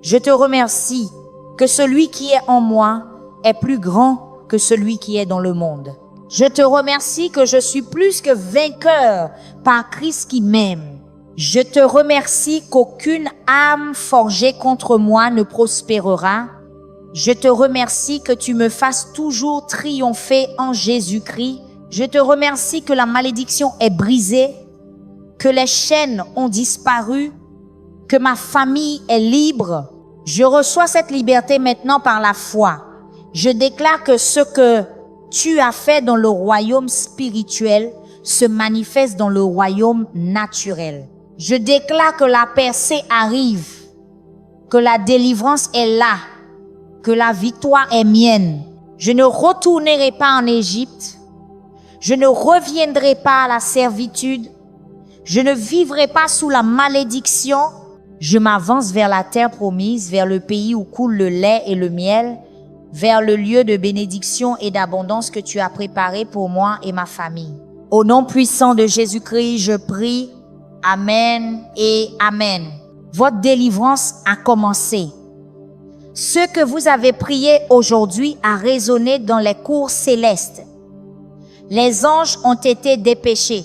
Speaker 1: Je te remercie que celui qui est en moi est plus grand que celui qui est dans le monde. Je te remercie que je suis plus que vainqueur par Christ qui m'aime. Je te remercie qu'aucune âme forgée contre moi ne prospérera. Je te remercie que tu me fasses toujours triompher en Jésus-Christ. Je te remercie que la malédiction est brisée, que les chaînes ont disparu, que ma famille est libre. Je reçois cette liberté maintenant par la foi. Je déclare que ce que tu as fait dans le royaume spirituel se manifeste dans le royaume naturel. Je déclare que la percée arrive, que la délivrance est là, que la victoire est mienne. Je ne retournerai pas en Égypte. Je ne reviendrai pas à la servitude. Je ne vivrai pas sous la malédiction. Je m'avance vers la terre promise, vers le pays où coule le lait et le miel, vers le lieu de bénédiction et d'abondance que tu as préparé pour moi et ma famille. Au nom puissant de Jésus-Christ, je prie. Amen et Amen. Votre délivrance a commencé. Ce que vous avez prié aujourd'hui a résonné dans les cours célestes. Les anges ont été dépêchés.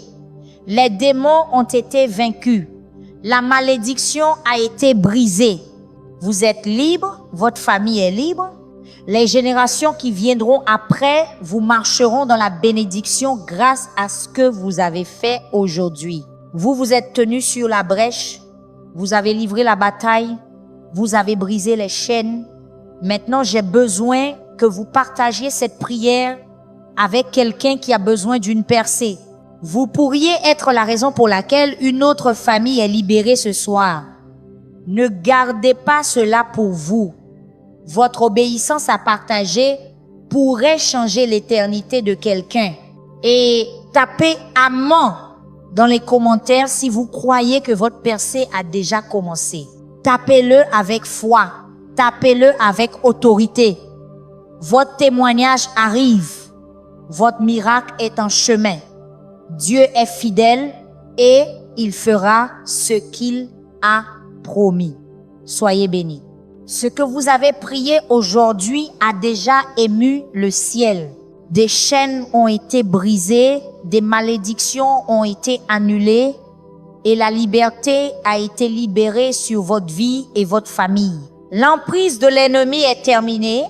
Speaker 1: Les démons ont été vaincus. La malédiction a été brisée. Vous êtes libre, votre famille est libre. Les générations qui viendront après vous marcheront dans la bénédiction grâce à ce que vous avez fait aujourd'hui. Vous vous êtes tenus sur la brèche, vous avez livré la bataille, vous avez brisé les chaînes. Maintenant, j'ai besoin que vous partagiez cette prière avec quelqu'un qui a besoin d'une percée. Vous pourriez être la raison pour laquelle une autre famille est libérée ce soir. Ne gardez pas cela pour vous. Votre obéissance à partager pourrait changer l'éternité de quelqu'un. Et tapez Amen dans les commentaires si vous croyez que votre percée a déjà commencé. Tapez-le avec foi. Tapez-le avec autorité. Votre témoignage arrive. Votre miracle est en chemin. Dieu est fidèle et il fera ce qu'il a promis. Soyez bénis. Ce que vous avez prié aujourd'hui a déjà ému le ciel. Des chaînes ont été brisées, des malédictions ont été annulées et la liberté a été libérée sur votre vie et votre famille. L'emprise de l'ennemi est terminée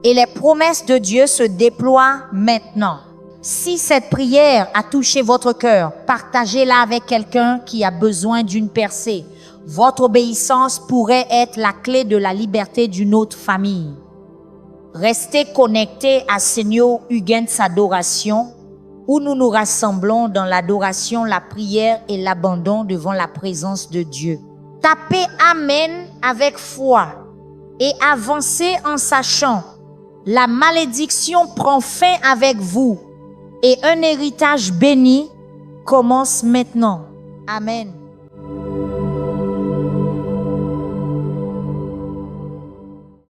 Speaker 1: et les promesses de Dieu se déploient maintenant. Si cette prière a touché votre cœur, partagez-la avec quelqu'un qui a besoin d'une percée. Votre obéissance pourrait être la clé de la liberté d'une autre famille. Restez connectés à Seigneur Huguens Adoration, où nous nous rassemblons dans l'adoration, la prière et l'abandon devant la présence de Dieu. Tapez Amen avec foi et avancez en sachant, la malédiction prend fin avec vous et un héritage béni commence maintenant. Amen.